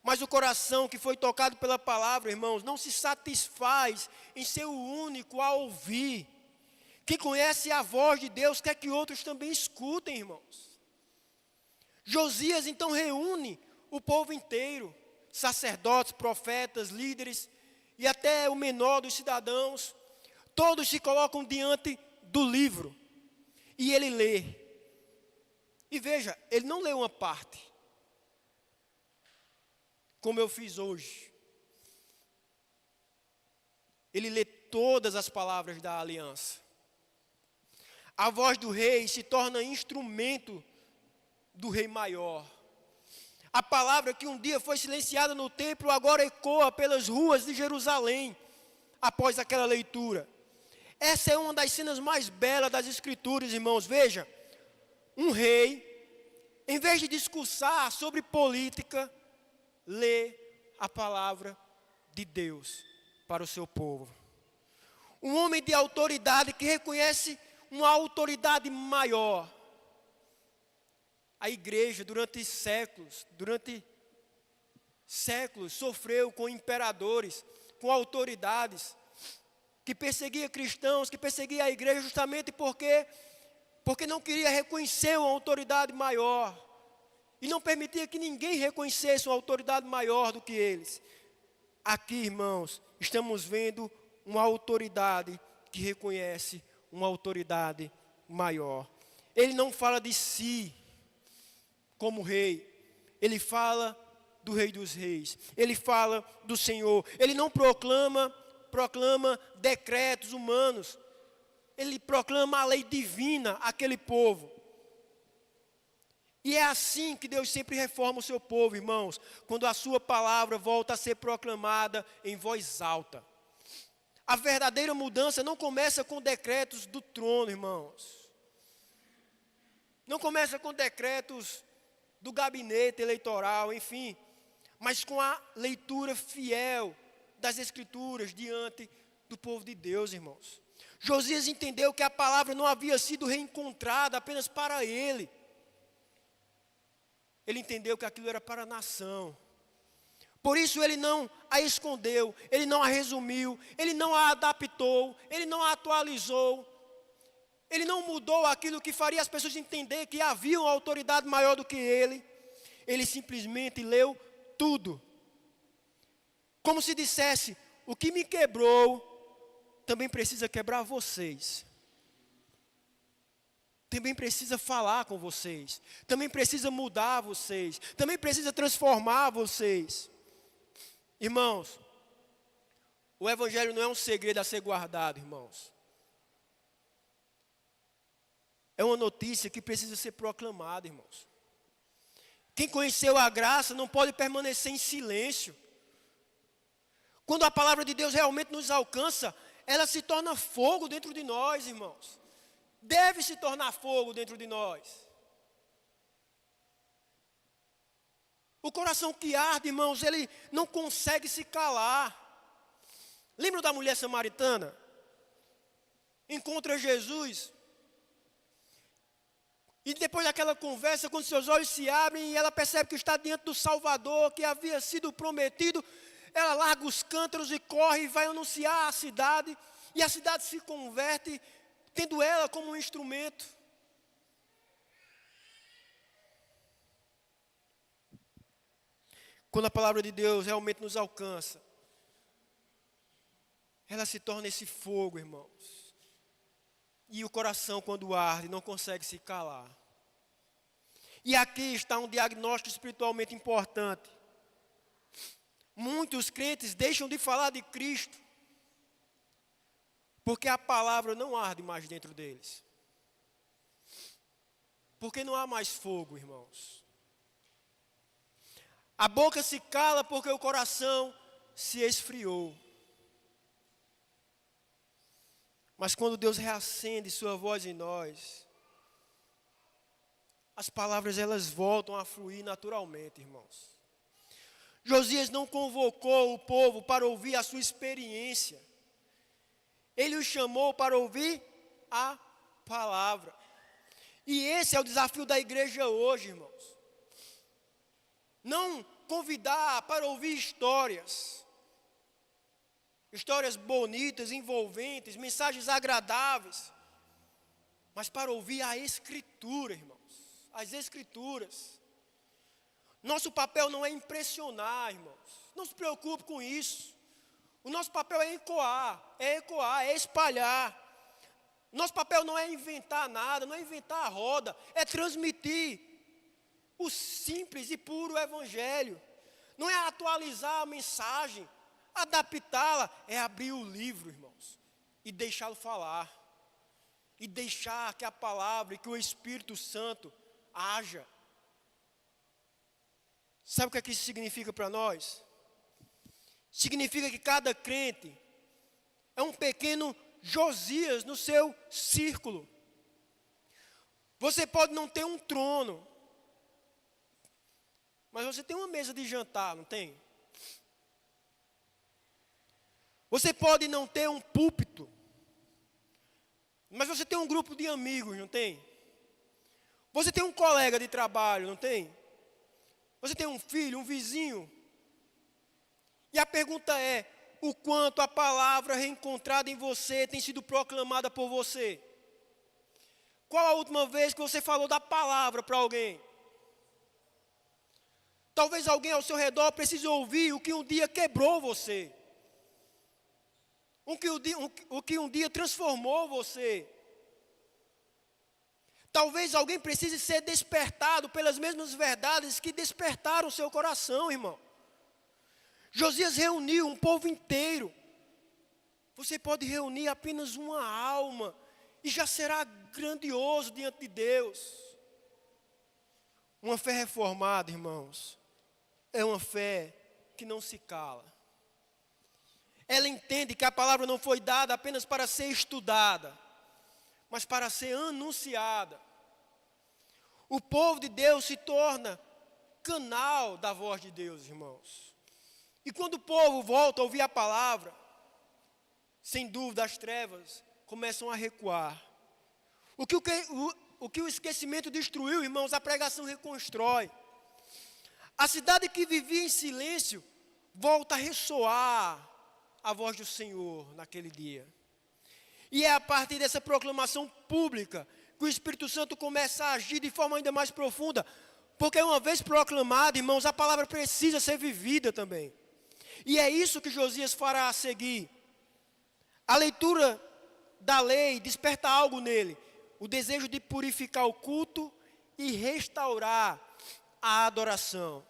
Mas o coração que foi tocado pela palavra, irmãos, não se satisfaz em ser o único a ouvir. Quem conhece a voz de Deus quer que outros também escutem, irmãos. Josias então reúne o povo inteiro, sacerdotes, profetas, líderes e até o menor dos cidadãos, todos se colocam diante do livro e ele lê. E veja, ele não lê uma parte, como eu fiz hoje. Ele lê todas as palavras da aliança. A voz do rei se torna instrumento do rei maior. A palavra que um dia foi silenciada no templo agora ecoa pelas ruas de Jerusalém, após aquela leitura. Essa é uma das cenas mais belas das Escrituras, irmãos. Veja, um rei, em vez de discursar sobre política, lê a palavra de Deus para o seu povo. Um homem de autoridade que reconhece uma autoridade maior. A igreja, durante séculos, sofreu com imperadores, com autoridades, que perseguia cristãos, que perseguia a igreja justamente porque não queria reconhecer uma autoridade maior. E não permitia que ninguém reconhecesse uma autoridade maior do que eles. Aqui, irmãos, estamos vendo uma autoridade que reconhece uma autoridade maior. Ele não fala de si como rei, ele fala do Rei dos Reis, ele fala do Senhor. Ele não proclama decretos humanos, ele proclama a lei divina àquele povo. E é assim que Deus sempre reforma o seu povo, irmãos, quando a sua palavra volta a ser proclamada em voz alta. A verdadeira mudança não começa com decretos do trono, irmãos. Não começa com decretos do gabinete eleitoral, enfim, mas com a leitura fiel das Escrituras diante do povo de Deus, irmãos. Josias entendeu que a palavra não havia sido reencontrada apenas para ele. Ele entendeu que aquilo era para a nação. Por isso ele não a escondeu, ele não a resumiu, ele não a adaptou, ele não a atualizou. Ele não mudou aquilo que faria as pessoas entender que havia uma autoridade maior do que ele. Ele simplesmente leu tudo. Como se dissesse, o que me quebrou, também precisa quebrar vocês. Também precisa falar com vocês. Também precisa mudar vocês. Também precisa transformar vocês. Irmãos, o Evangelho não é um segredo a ser guardado, irmãos. É uma notícia que precisa ser proclamada, irmãos. Quem conheceu a graça não pode permanecer em silêncio. Quando a palavra de Deus realmente nos alcança, ela se torna fogo dentro de nós, irmãos. Deve se tornar fogo dentro de nós. O coração que arde, irmãos, ele não consegue se calar. Lembra da mulher samaritana? Encontra Jesus. E depois daquela conversa, quando seus olhos se abrem e ela percebe que está diante do Salvador, que havia sido prometido, ela larga os cântaros e corre e vai anunciar à cidade. E a cidade se converte, tendo ela como um instrumento. Quando a palavra de Deus realmente nos alcança, ela se torna esse fogo, irmãos. E o coração, quando arde, não consegue se calar. E aqui está um diagnóstico espiritualmente importante. Muitos crentes deixam de falar de Cristo, porque a palavra não arde mais dentro deles. Porque não há mais fogo, irmãos. A boca se cala porque o coração se esfriou. Mas quando Deus reacende sua voz em nós, as palavras elas voltam a fluir naturalmente, irmãos. Josias não convocou o povo para ouvir a sua experiência. Ele os chamou para ouvir a palavra. E esse é o desafio da igreja hoje, irmãos. Não convidar para ouvir histórias bonitas, envolventes, mensagens agradáveis, mas para ouvir a Escritura, irmãos, as Escrituras. Nosso papel não é impressionar, irmãos. Não se preocupe com isso. O nosso papel é ecoar, é espalhar. Nosso papel não é inventar nada, não é inventar a roda, é transmitir o simples e puro evangelho. Não é atualizar a mensagem, adaptá-la, é abrir o livro, irmãos, e deixá-lo falar. E deixar que a palavra e que o Espírito Santo haja. Sabe o que é que isso significa para nós? Significa que cada crente é um pequeno Josias no seu círculo. Você pode não ter um trono, mas você tem uma mesa de jantar, não tem? Você pode não ter um púlpito, mas você tem um grupo de amigos, não tem? Você tem um colega de trabalho, não tem? Você tem um filho, um vizinho. E a pergunta é, o quanto a palavra reencontrada em você tem sido proclamada por você? Qual a última vez que você falou da palavra para alguém? Talvez alguém ao seu redor precise ouvir o que um dia quebrou você. O que um dia transformou você. Talvez alguém precise ser despertado pelas mesmas verdades que despertaram o seu coração, irmão. Josias reuniu um povo inteiro. Você pode reunir apenas uma alma e já será grandioso diante de Deus. Uma fé reformada, irmãos, é uma fé que não se cala. Ela entende que a palavra não foi dada apenas para ser estudada, mas para ser anunciada. O povo de Deus se torna canal da voz de Deus, irmãos. E quando o povo volta a ouvir a palavra, sem dúvida as trevas começam a recuar. O que o esquecimento destruiu, irmãos, a pregação reconstrói. A cidade que vivia em silêncio volta a ressoar a voz do Senhor naquele dia. E é a partir dessa proclamação pública que o Espírito Santo começa a agir de forma ainda mais profunda. Porque uma vez proclamada, irmãos, a palavra precisa ser vivida também. E é isso que Josias fará a seguir. A leitura da lei desperta algo nele. O desejo de purificar o culto e restaurar a adoração.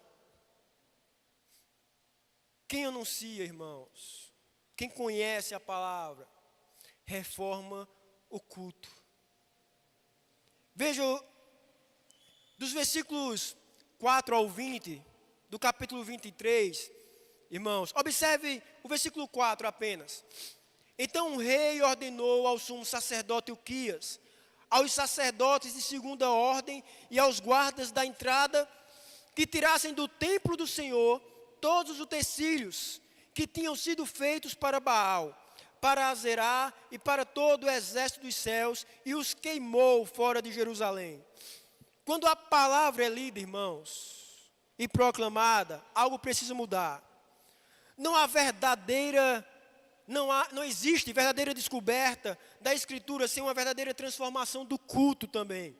Quem anuncia, irmãos, quem conhece a palavra, reforma o culto. Veja, dos versículos 4 ao 20, do capítulo 23, irmãos, observe o versículo 4 apenas. Então o rei ordenou ao sumo sacerdote Ilquias, aos sacerdotes de segunda ordem e aos guardas da entrada, que tirassem do templo do Senhor todos os utensílios que tinham sido feitos para Baal, para Azerá e para todo o exército dos céus, e os queimou fora de Jerusalém. Quando a palavra é lida, irmãos, e proclamada, algo precisa mudar. Não existe verdadeira descoberta da Escritura sem uma verdadeira transformação do culto também.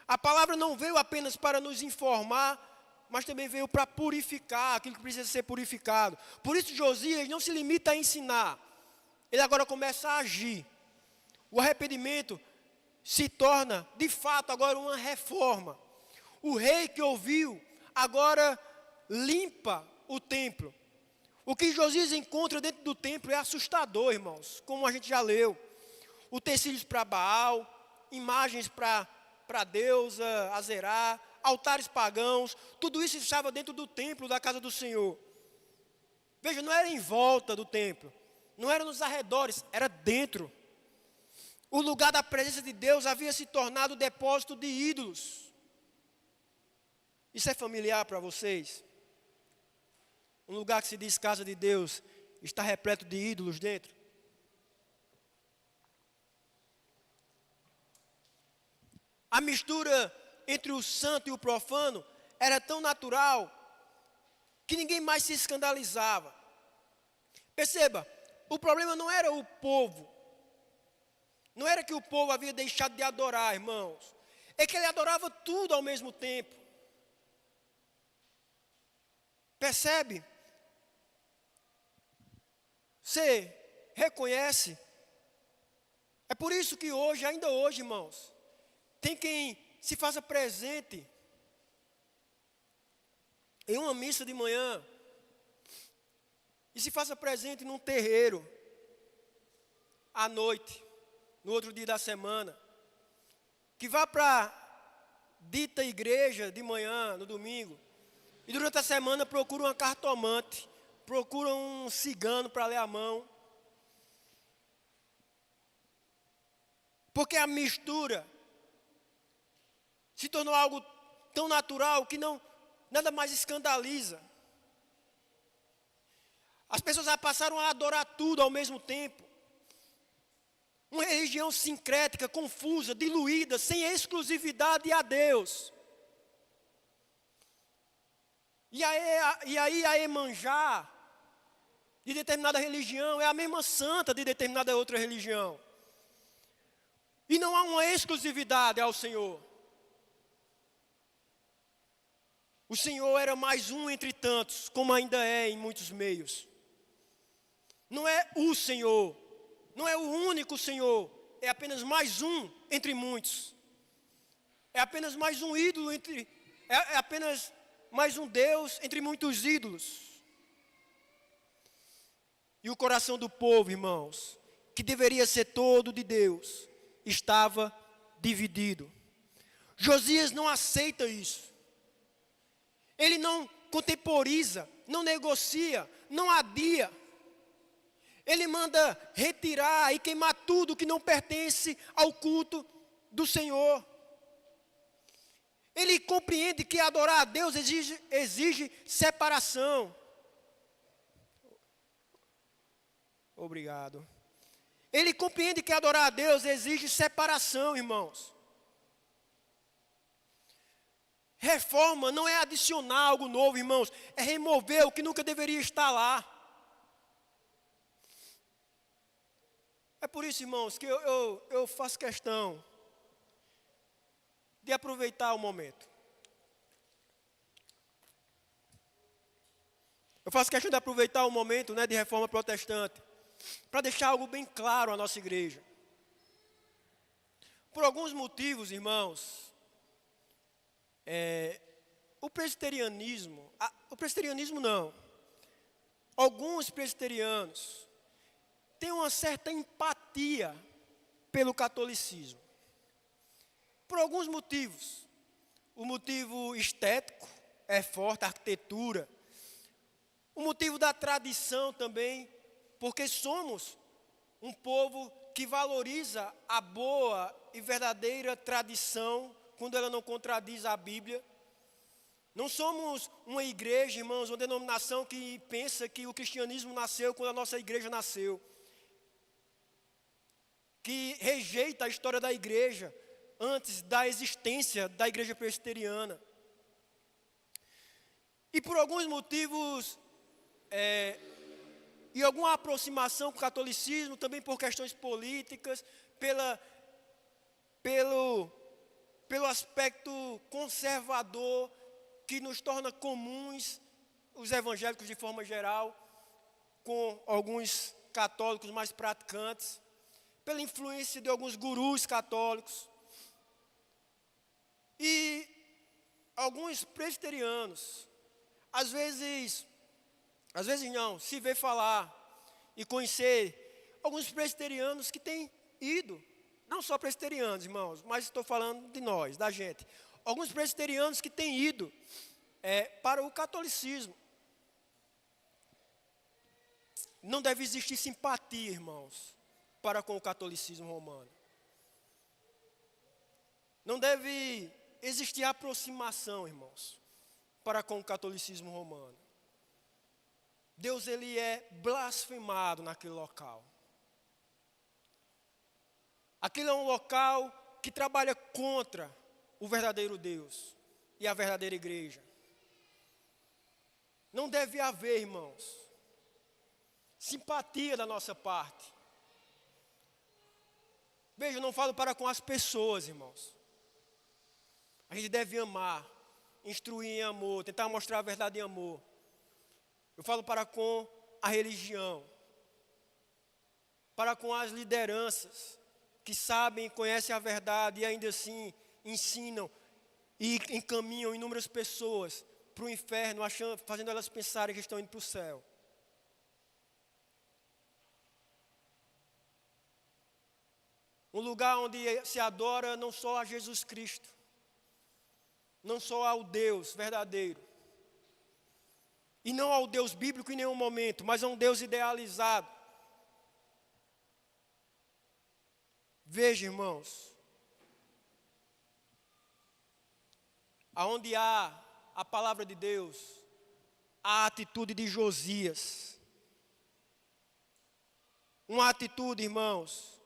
A palavra não veio apenas para nos informar, mas também veio para purificar aquilo que precisa ser purificado. Por isso Josias não se limita a ensinar, ele agora começa a agir. O arrependimento se torna, de fato, agora uma reforma. O rei que ouviu, agora limpa o templo. O que Josias encontra dentro do templo é assustador, irmãos, como a gente já leu. Utensílios para Baal, imagens para deusa, Azerá, altares pagãos, tudo isso estava dentro do templo da casa do Senhor. Veja, não era em volta do templo, não era nos arredores, era dentro. O lugar da presença de Deus havia se tornado depósito de ídolos. Isso é familiar para vocês? Um lugar que se diz casa de Deus está repleto de ídolos dentro. A mistura entre o santo e o profano era tão natural que ninguém mais se escandalizava. Perceba, o problema não era o povo. Não era que o povo havia deixado de adorar, irmãos. É que ele adorava tudo ao mesmo tempo. Percebe? Você reconhece? É por isso que hoje, ainda hoje, irmãos, tem quem se faça presente em uma missa de manhã e se faça presente num terreiro à noite, no outro dia da semana, que vá para dita igreja de manhã, no domingo, e durante a semana procura uma cartomante, procura um cigano para ler a mão. Porque a mistura se tornou algo tão natural que nada mais escandaliza. As pessoas já passaram a adorar tudo ao mesmo tempo. Uma religião sincrética, confusa, diluída, sem exclusividade a Deus. E aí a Iemanjá de determinada religião é a mesma santa de determinada outra religião. E não há uma exclusividade ao Senhor. O Senhor era mais um entre tantos, como ainda é em muitos meios. Não é o Senhor, não é o único Senhor, é apenas mais um entre muitos. É apenas mais um ídolo é apenas mais um Deus entre muitos ídolos. E o coração do povo, irmãos, que deveria ser todo de Deus, estava dividido. Josias não aceita isso. Ele não contemporiza, não negocia, não adia. Ele manda retirar e queimar tudo que não pertence ao culto do Senhor. Ele compreende que adorar a Deus exige separação. Obrigado. Ele compreende que adorar a Deus exige separação, irmãos. Reforma não é adicionar algo novo, irmãos. É remover o que nunca deveria estar lá. É por isso, irmãos, que eu faço questão de aproveitar o momento. Eu faço questão de aproveitar o momento, de reforma protestante, para deixar algo bem claro à nossa igreja. Por alguns motivos, irmãos, o presbiterianismo não, alguns presbiterianos têm uma certa empatia pelo catolicismo. Por alguns motivos. O motivo estético é forte, a arquitetura. O motivo da tradição também, porque somos um povo que valoriza a boa e verdadeira tradição, quando ela não contradiz a Bíblia. Não somos uma igreja, irmãos, uma denominação que pensa que o cristianismo nasceu quando a nossa igreja nasceu. Que rejeita a história da igreja antes da existência da igreja presbiteriana. E por alguns motivos, e alguma aproximação com o catolicismo, também por questões políticas, pelo aspecto conservador que nos torna comuns, os evangélicos de forma geral, com alguns católicos mais praticantes, pela influência de alguns gurus católicos. E alguns presbiterianos, às vezes não, se vê falar e conhecer alguns presbiterianos que têm ido, não só presbiterianos, irmãos, mas estou falando de nós, da gente. Alguns presbiterianos que têm ido para o catolicismo. Não deve existir simpatia, irmãos, para com o catolicismo romano. Não deve existir aproximação, irmãos, para com o catolicismo romano. Deus, ele é blasfemado naquele local. Aquele é um local que trabalha contra o verdadeiro Deus e a verdadeira igreja. Não deve haver, irmãos, simpatia da nossa parte. Veja, eu não falo para com as pessoas, irmãos. A gente deve amar, instruir em amor, tentar mostrar a verdade em amor. Eu falo para com a religião, para com as lideranças que sabem e conhecem a verdade e ainda assim ensinam e encaminham inúmeras pessoas para o inferno, fazendo elas pensarem que estão indo para o céu. Um lugar onde se adora não só a Jesus Cristo, não só ao Deus verdadeiro, e não ao Deus bíblico em nenhum momento, mas a um Deus idealizado. Veja, irmãos, aonde há a palavra de Deus, há a atitude de Josias. Uma atitude, irmãos,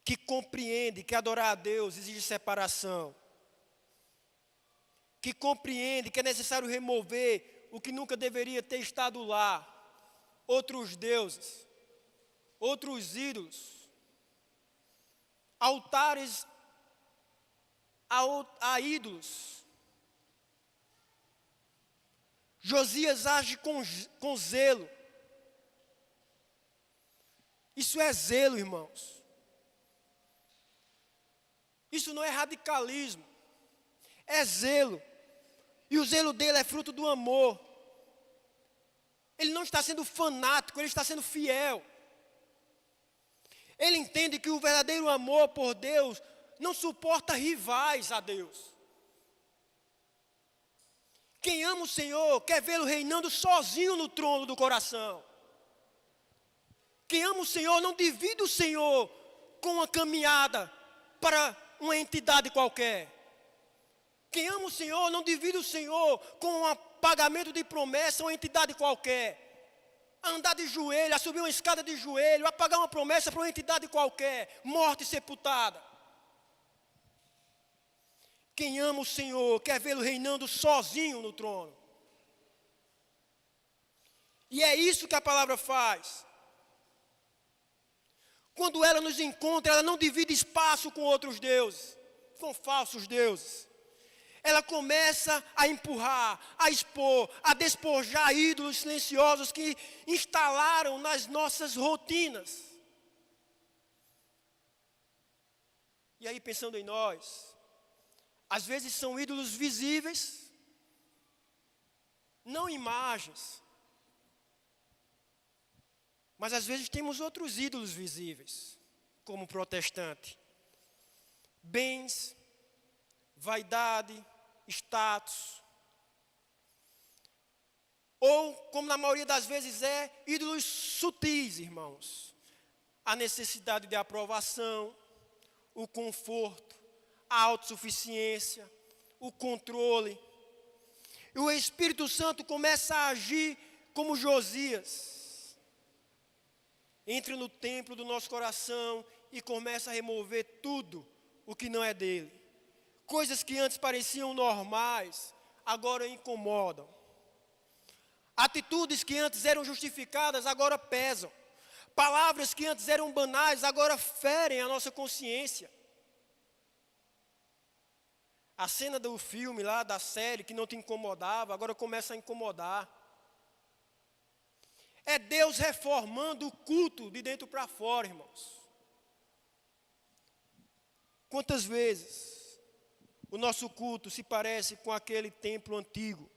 que compreende que adorar a Deus exige separação. Que compreende que é necessário remover o que nunca deveria ter estado lá. Outros deuses, outros ídolos, altares a ídolos. Josias age com zelo. Isso é zelo, irmãos. Isso não é radicalismo, é zelo. E o zelo dele é fruto do amor. Ele não está sendo fanático, ele está sendo fiel. Ele entende que o verdadeiro amor por Deus não suporta rivais a Deus. Quem ama o Senhor quer vê-lo reinando sozinho no trono do coração. Quem ama o Senhor não divide o Senhor com uma caminhada para uma entidade qualquer. Quem ama o Senhor não divide o Senhor com um pagamento de promessa a uma entidade qualquer. A andar de joelho, a subir uma escada de joelho, a pagar uma promessa para uma entidade qualquer, morta e sepultada. Quem ama o Senhor quer vê-lo reinando sozinho no trono. E é isso que a palavra faz. Quando ela nos encontra, ela não divide espaço com outros deuses, com falsos deuses. Ela começa a empurrar, a expor, a despojar ídolos silenciosos que instalaram nas nossas rotinas. E aí, pensando em nós, às vezes são ídolos visíveis, não imagens. Mas às vezes temos outros ídolos visíveis, como protestante. Bens, vaidade, status. Ou, como na maioria das vezes ídolos sutis, irmãos. A necessidade de aprovação, o conforto, a autossuficiência, o controle. E o Espírito Santo começa a agir como Josias. Entra no templo do nosso coração e começa a remover tudo o que não é dele. Coisas que antes pareciam normais, agora incomodam. Atitudes que antes eram justificadas, agora pesam. Palavras que antes eram banais, agora ferem a nossa consciência. A cena do filme lá, da série, que não te incomodava, agora começa a incomodar. É Deus reformando o culto de dentro para fora, irmãos. Quantas vezes o nosso culto se parece com aquele templo antigo,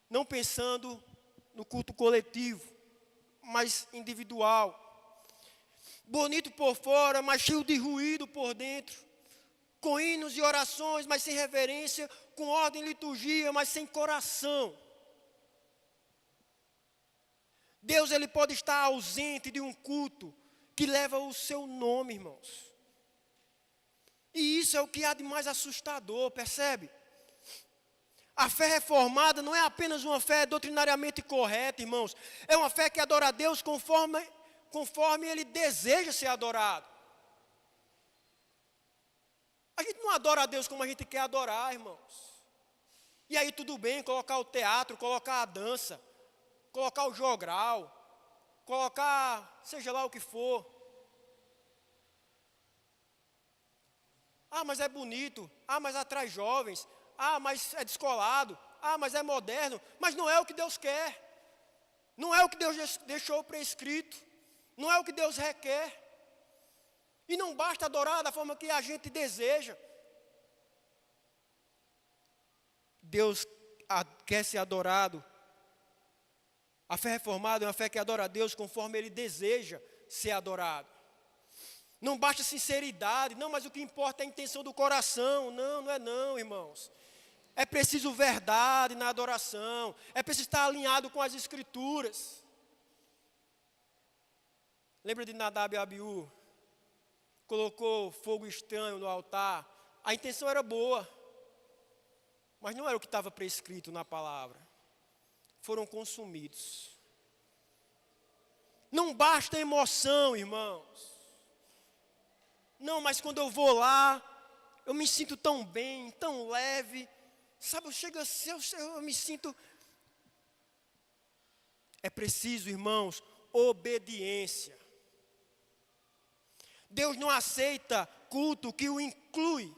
não pensando no culto coletivo, mas individual. Bonito por fora, mas cheio de ruído por dentro. Com hinos e orações, mas sem reverência. Com ordem e liturgia, mas sem coração. Deus, ele pode estar ausente de um culto que leva o seu nome, irmãos. E isso é o que há de mais assustador, percebe? A fé reformada não é apenas uma fé doutrinariamente correta, irmãos. É uma fé que adora a Deus conforme ele deseja ser adorado. A gente não adora a Deus como a gente quer adorar, irmãos. E aí tudo bem, colocar o teatro, colocar a dança, colocar o jogral, colocar seja lá o que for. Ah, mas é bonito. Ah, mas atrai jovens. Ah, mas é descolado. Ah, mas é moderno. Mas não é o que Deus quer. Não é o que Deus deixou prescrito. Não é o que Deus requer. E não basta adorar da forma que a gente deseja. Deus quer ser adorado. A fé reformada é uma fé que adora a Deus conforme Ele deseja ser adorado. Não basta sinceridade, não, mas o que importa é a intenção do coração. Não, não é não, irmãos. É preciso verdade na adoração. É preciso estar alinhado com as Escrituras. Lembra de Nadab e Abiú? Colocou fogo estranho no altar. A intenção era boa, mas não era o que estava prescrito na palavra. Foram consumidos. Não basta emoção, irmãos. Não, mas quando eu vou lá, eu me sinto tão bem, tão leve. Sabe, chega a ser, eu me sinto... É preciso, irmãos, obediência. Deus não aceita culto que o inclui.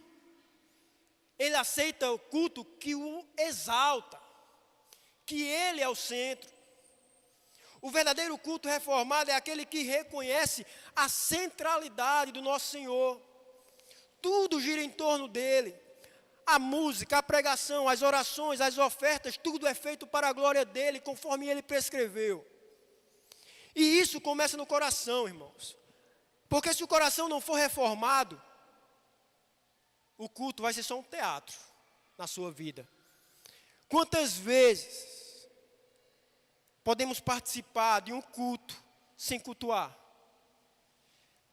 Ele aceita o culto que o exalta. Que Ele é o centro. O verdadeiro culto reformado é aquele que reconhece a centralidade do nosso Senhor. Tudo gira em torno dEle. A música, a pregação, as orações, as ofertas, tudo é feito para a glória dEle, conforme Ele prescreveu. E isso começa no coração, irmãos. Porque se o coração não for reformado, o culto vai ser só um teatro na sua vida. Quantas vezes podemos participar de um culto sem cultuar?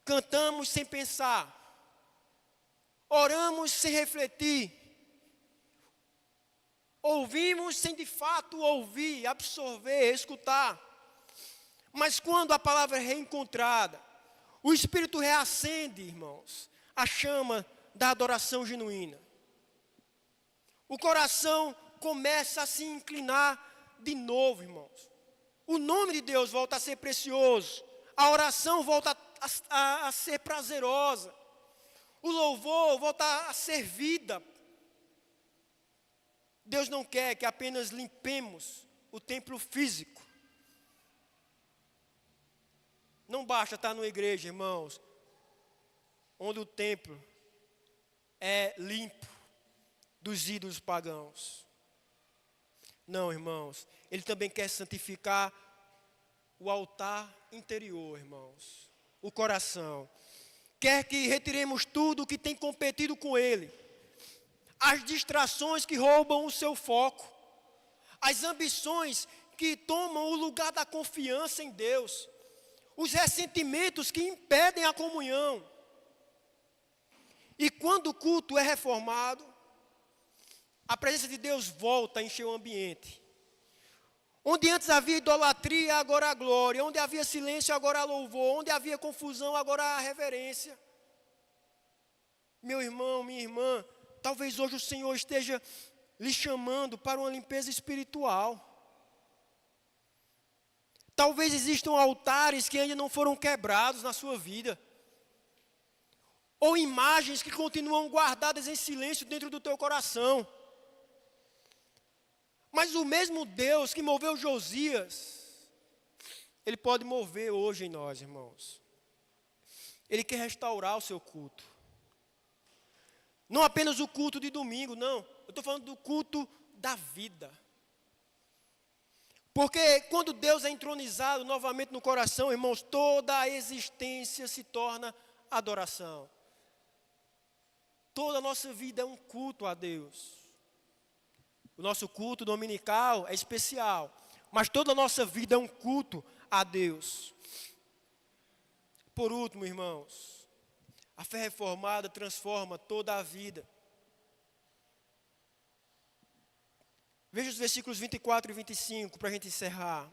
Cantamos sem pensar. Oramos sem refletir. Ouvimos sem de fato ouvir, absorver, escutar. Mas quando a palavra é reencontrada, o Espírito reacende, irmãos, a chama da adoração genuína. O coração começa a se inclinar de novo, irmãos. O nome de Deus volta a ser precioso. A oração volta a ser prazerosa. O louvor volta a ser vida. Deus não quer que apenas limpemos o templo físico. Não basta estar numa igreja, irmãos, onde o templo é limpo dos ídolos pagãos. Não, irmãos, Ele também quer santificar o altar interior, irmãos, o coração. Quer que retiremos tudo o que tem competido com Ele. As distrações que roubam o seu foco. As ambições que tomam o lugar da confiança em Deus. Os ressentimentos que impedem a comunhão. E quando o culto é reformado, a presença de Deus volta a encher o ambiente. Onde antes havia idolatria, agora há glória. Onde havia silêncio, agora há louvor. Onde havia confusão, agora há reverência. Meu irmão, minha irmã, talvez hoje o Senhor esteja lhe chamando para uma limpeza espiritual. Talvez existam altares que ainda não foram quebrados na sua vida. Ou imagens que continuam guardadas em silêncio dentro do teu coração. Mas o mesmo Deus que moveu Josias, Ele pode mover hoje em nós, irmãos. Ele quer restaurar o seu culto. Não apenas o culto de domingo, não. Eu estou falando do culto da vida. Porque quando Deus é entronizado novamente no coração, irmãos, toda a existência se torna adoração. Toda a nossa vida é um culto a Deus. O nosso culto dominical é especial, mas toda a nossa vida é um culto a Deus. Por último, irmãos, a fé reformada transforma toda a vida. Veja os versículos 24 e 25 para a gente encerrar.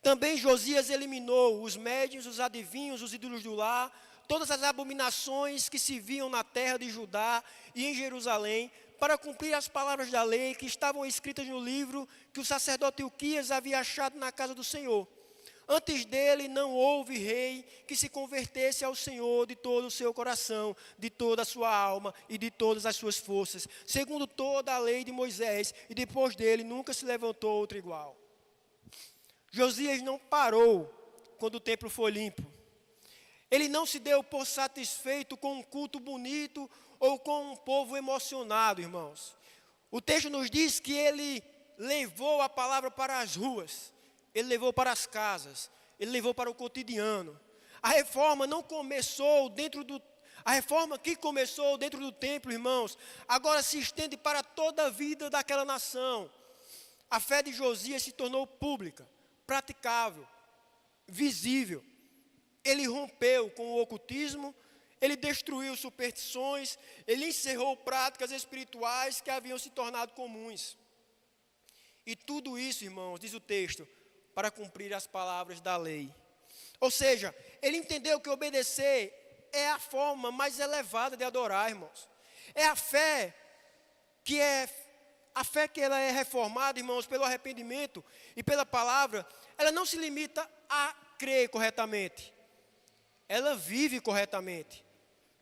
Também Josias eliminou os médiuns, os adivinhos, os ídolos do lar, todas as abominações que se viam na terra de Judá e em Jerusalém, para cumprir as palavras da lei que estavam escritas no livro que o sacerdote Ilquias havia achado na casa do Senhor. Antes dele não houve rei que se convertesse ao Senhor de todo o seu coração, de toda a sua alma e de todas as suas forças, segundo toda a lei de Moisés, e depois dele nunca se levantou outro igual. Josias não parou quando o templo foi limpo. Ele não se deu por satisfeito com um culto bonito ou com um povo emocionado, irmãos. O texto nos diz que ele levou a palavra para as ruas, ele levou para as casas, ele levou para o cotidiano. A reforma que começou dentro do templo, irmãos, agora se estende para toda a vida daquela nação. A fé de Josias se tornou pública, praticável, visível. Ele rompeu com o ocultismo, ele destruiu superstições, ele encerrou práticas espirituais que haviam se tornado comuns. E tudo isso, irmãos, diz o texto, para cumprir as palavras da lei. Ou seja, ele entendeu que obedecer é a forma mais elevada de adorar, irmãos. É a fé que ela é reformada, irmãos, pelo arrependimento e pela palavra. Ela não se limita a crer corretamente. Ela vive corretamente.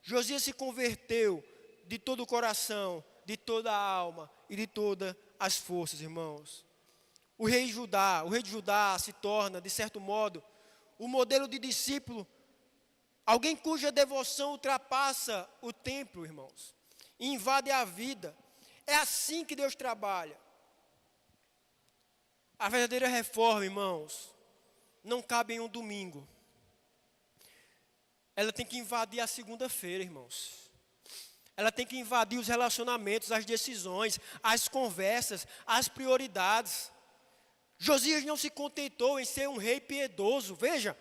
Josias se converteu de todo o coração, de toda a alma e de todas as forças, irmãos. O rei de Judá se torna, de certo modo, o modelo de discípulo, alguém cuja devoção ultrapassa o templo, irmãos, e invade a vida. É assim que Deus trabalha. A verdadeira reforma, irmãos, não cabe em um domingo. Ela tem que invadir a segunda-feira, irmãos. Ela tem que invadir os relacionamentos, as decisões, as conversas, as prioridades. Josias não se contentou em ser um rei piedoso. Veja,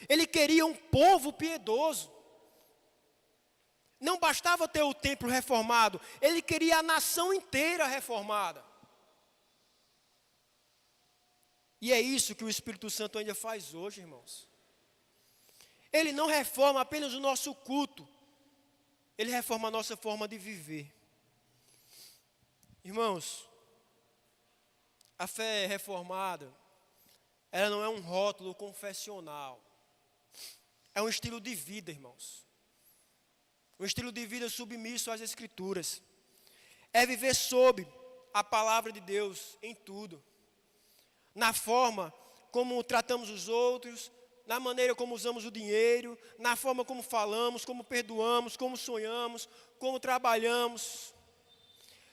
ele queria um povo piedoso. Não bastava ter o templo reformado, ele queria a nação inteira reformada. E é isso que o Espírito Santo ainda faz hoje, irmãos. Ele não reforma apenas o nosso culto, ele reforma a nossa forma de viver. Irmãos, a fé reformada, ela não é um rótulo confessional. É um estilo de vida, irmãos. Um estilo de vida submisso às Escrituras. É viver sob a palavra de Deus em tudo. Na forma como tratamos os outros, na maneira como usamos o dinheiro, na forma como falamos, como perdoamos, como sonhamos, como trabalhamos.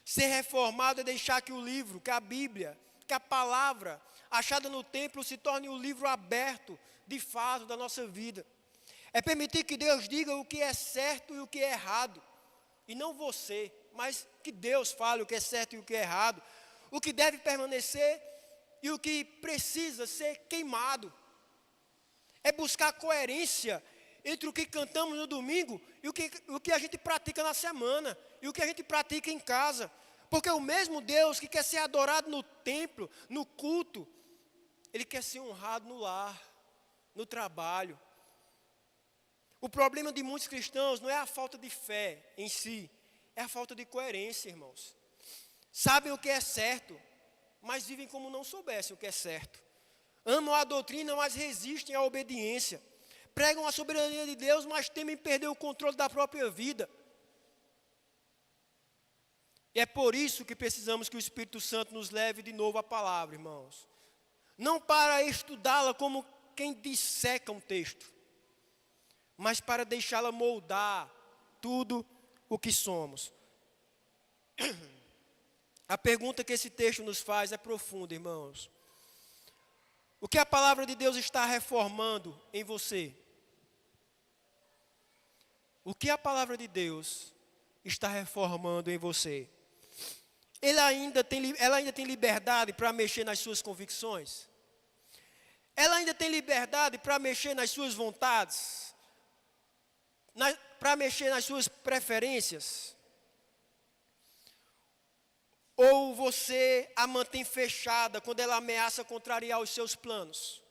Ser reformado é deixar que o livro, que a Bíblia, que a palavra achada no templo se torne o livro aberto, de fato, da nossa vida. É permitir que Deus diga o que é certo e o que é errado. E não você, mas que Deus fale o que é certo e o que é errado. O que deve permanecer e o que precisa ser queimado. É buscar coerência entre o que cantamos no domingo e o que a gente pratica na semana. E o que a gente pratica em casa. Porque o mesmo Deus que quer ser adorado no templo, no culto, Ele quer ser honrado no lar, no trabalho. O problema de muitos cristãos não é a falta de fé em si, é a falta de coerência, irmãos. Sabem o que é certo, mas vivem como não soubessem o que é certo. Amam a doutrina, mas resistem à obediência. Pregam a soberania de Deus, mas temem perder o controle da própria vida. E é por isso que precisamos que o Espírito Santo nos leve de novo à palavra, irmãos. Não para estudá-la como quem disseca um texto, mas para deixá-la moldar tudo o que somos. A pergunta que esse texto nos faz é profunda, irmãos. O que a palavra de Deus está reformando em você? O que a palavra de Deus está reformando em você? Ela ainda tem liberdade para mexer nas suas convicções? Ela ainda tem liberdade para mexer nas suas vontades? Para mexer nas suas preferências? Ou você a mantém fechada quando ela ameaça contrariar os seus planos?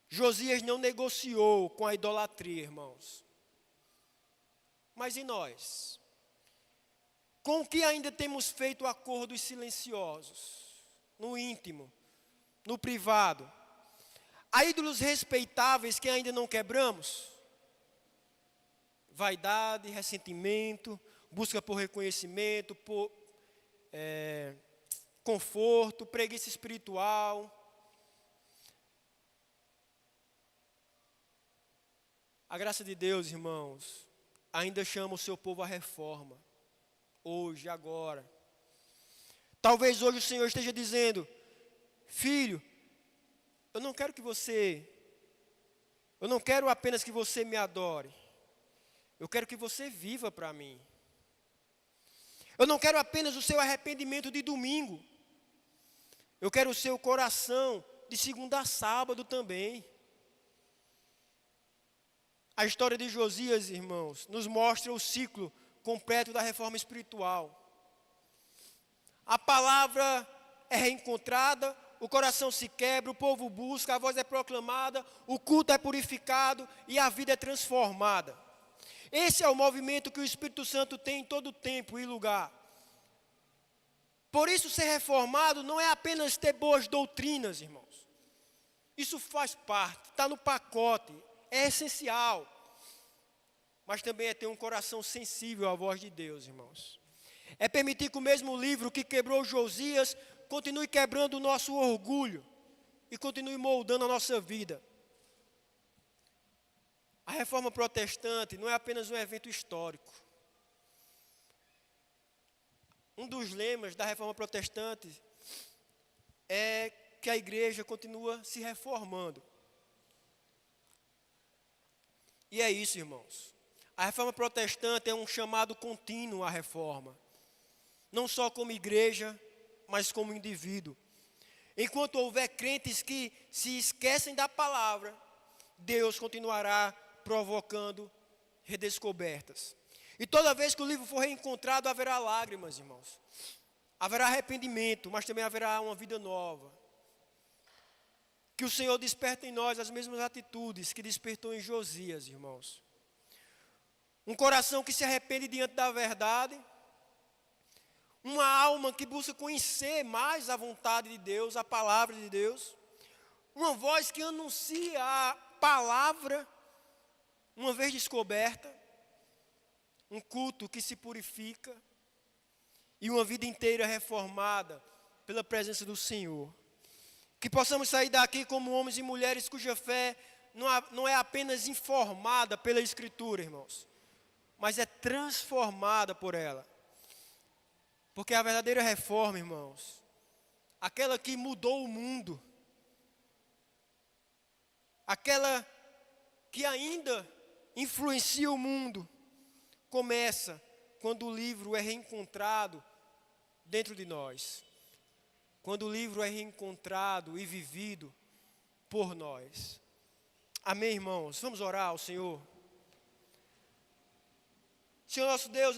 Josias não negociou com a idolatria, irmãos. Mas e nós? Com o que ainda temos feito acordos silenciosos, no íntimo, no privado? Há ídolos respeitáveis que ainda não quebramos? Vaidade, ressentimento, busca por reconhecimento, por conforto, preguiça espiritual. A graça de Deus, irmãos, ainda chama o seu povo à reforma. Hoje, agora. Talvez hoje o Senhor esteja dizendo: filho, eu não quero apenas que você me adore. Eu quero que você viva para mim. Eu não quero apenas o seu arrependimento de domingo. Eu quero o seu coração de segunda a sábado também. A história de Josias, irmãos, nos mostra o ciclo completo da reforma espiritual. A palavra é reencontrada, o coração se quebra, o povo busca, a voz é proclamada, o culto é purificado e a vida é transformada. Esse é o movimento que o Espírito Santo tem em todo tempo e lugar. Por isso, ser reformado não é apenas ter boas doutrinas, irmãos. Isso faz parte, está no pacote, é essencial. Mas também é ter um coração sensível à voz de Deus, irmãos. É permitir que o mesmo livro que quebrou Josias continue quebrando o nosso orgulho e continue moldando a nossa vida. A reforma protestante não é apenas um evento histórico. Um dos lemas da reforma protestante é que a igreja continua se reformando. E é isso, irmãos. A reforma protestante é um chamado contínuo à reforma. Não só como igreja, mas como indivíduo. Enquanto houver crentes que se esquecem da palavra, Deus continuará provocando redescobertas. E toda vez que o livro for reencontrado, haverá lágrimas, irmãos. Haverá arrependimento, mas também haverá uma vida nova. Que o Senhor desperte em nós as mesmas atitudes que despertou em Josias, irmãos. Um coração que se arrepende diante da verdade. Uma alma que busca conhecer mais a vontade de Deus, a palavra de Deus. Uma voz que anuncia a palavra, uma vez descoberta. Um culto que se purifica. E uma vida inteira reformada pela presença do Senhor. Que possamos sair daqui como homens e mulheres cuja fé não é apenas informada pela Escritura, irmãos, mas é transformada por ela. Porque a verdadeira reforma, irmãos, aquela que mudou o mundo, aquela que ainda influencia o mundo, começa quando o livro é reencontrado dentro de nós. Quando o livro é reencontrado e vivido por nós. Amém, irmãos? Vamos orar ao Senhor. Senhor nosso Deus,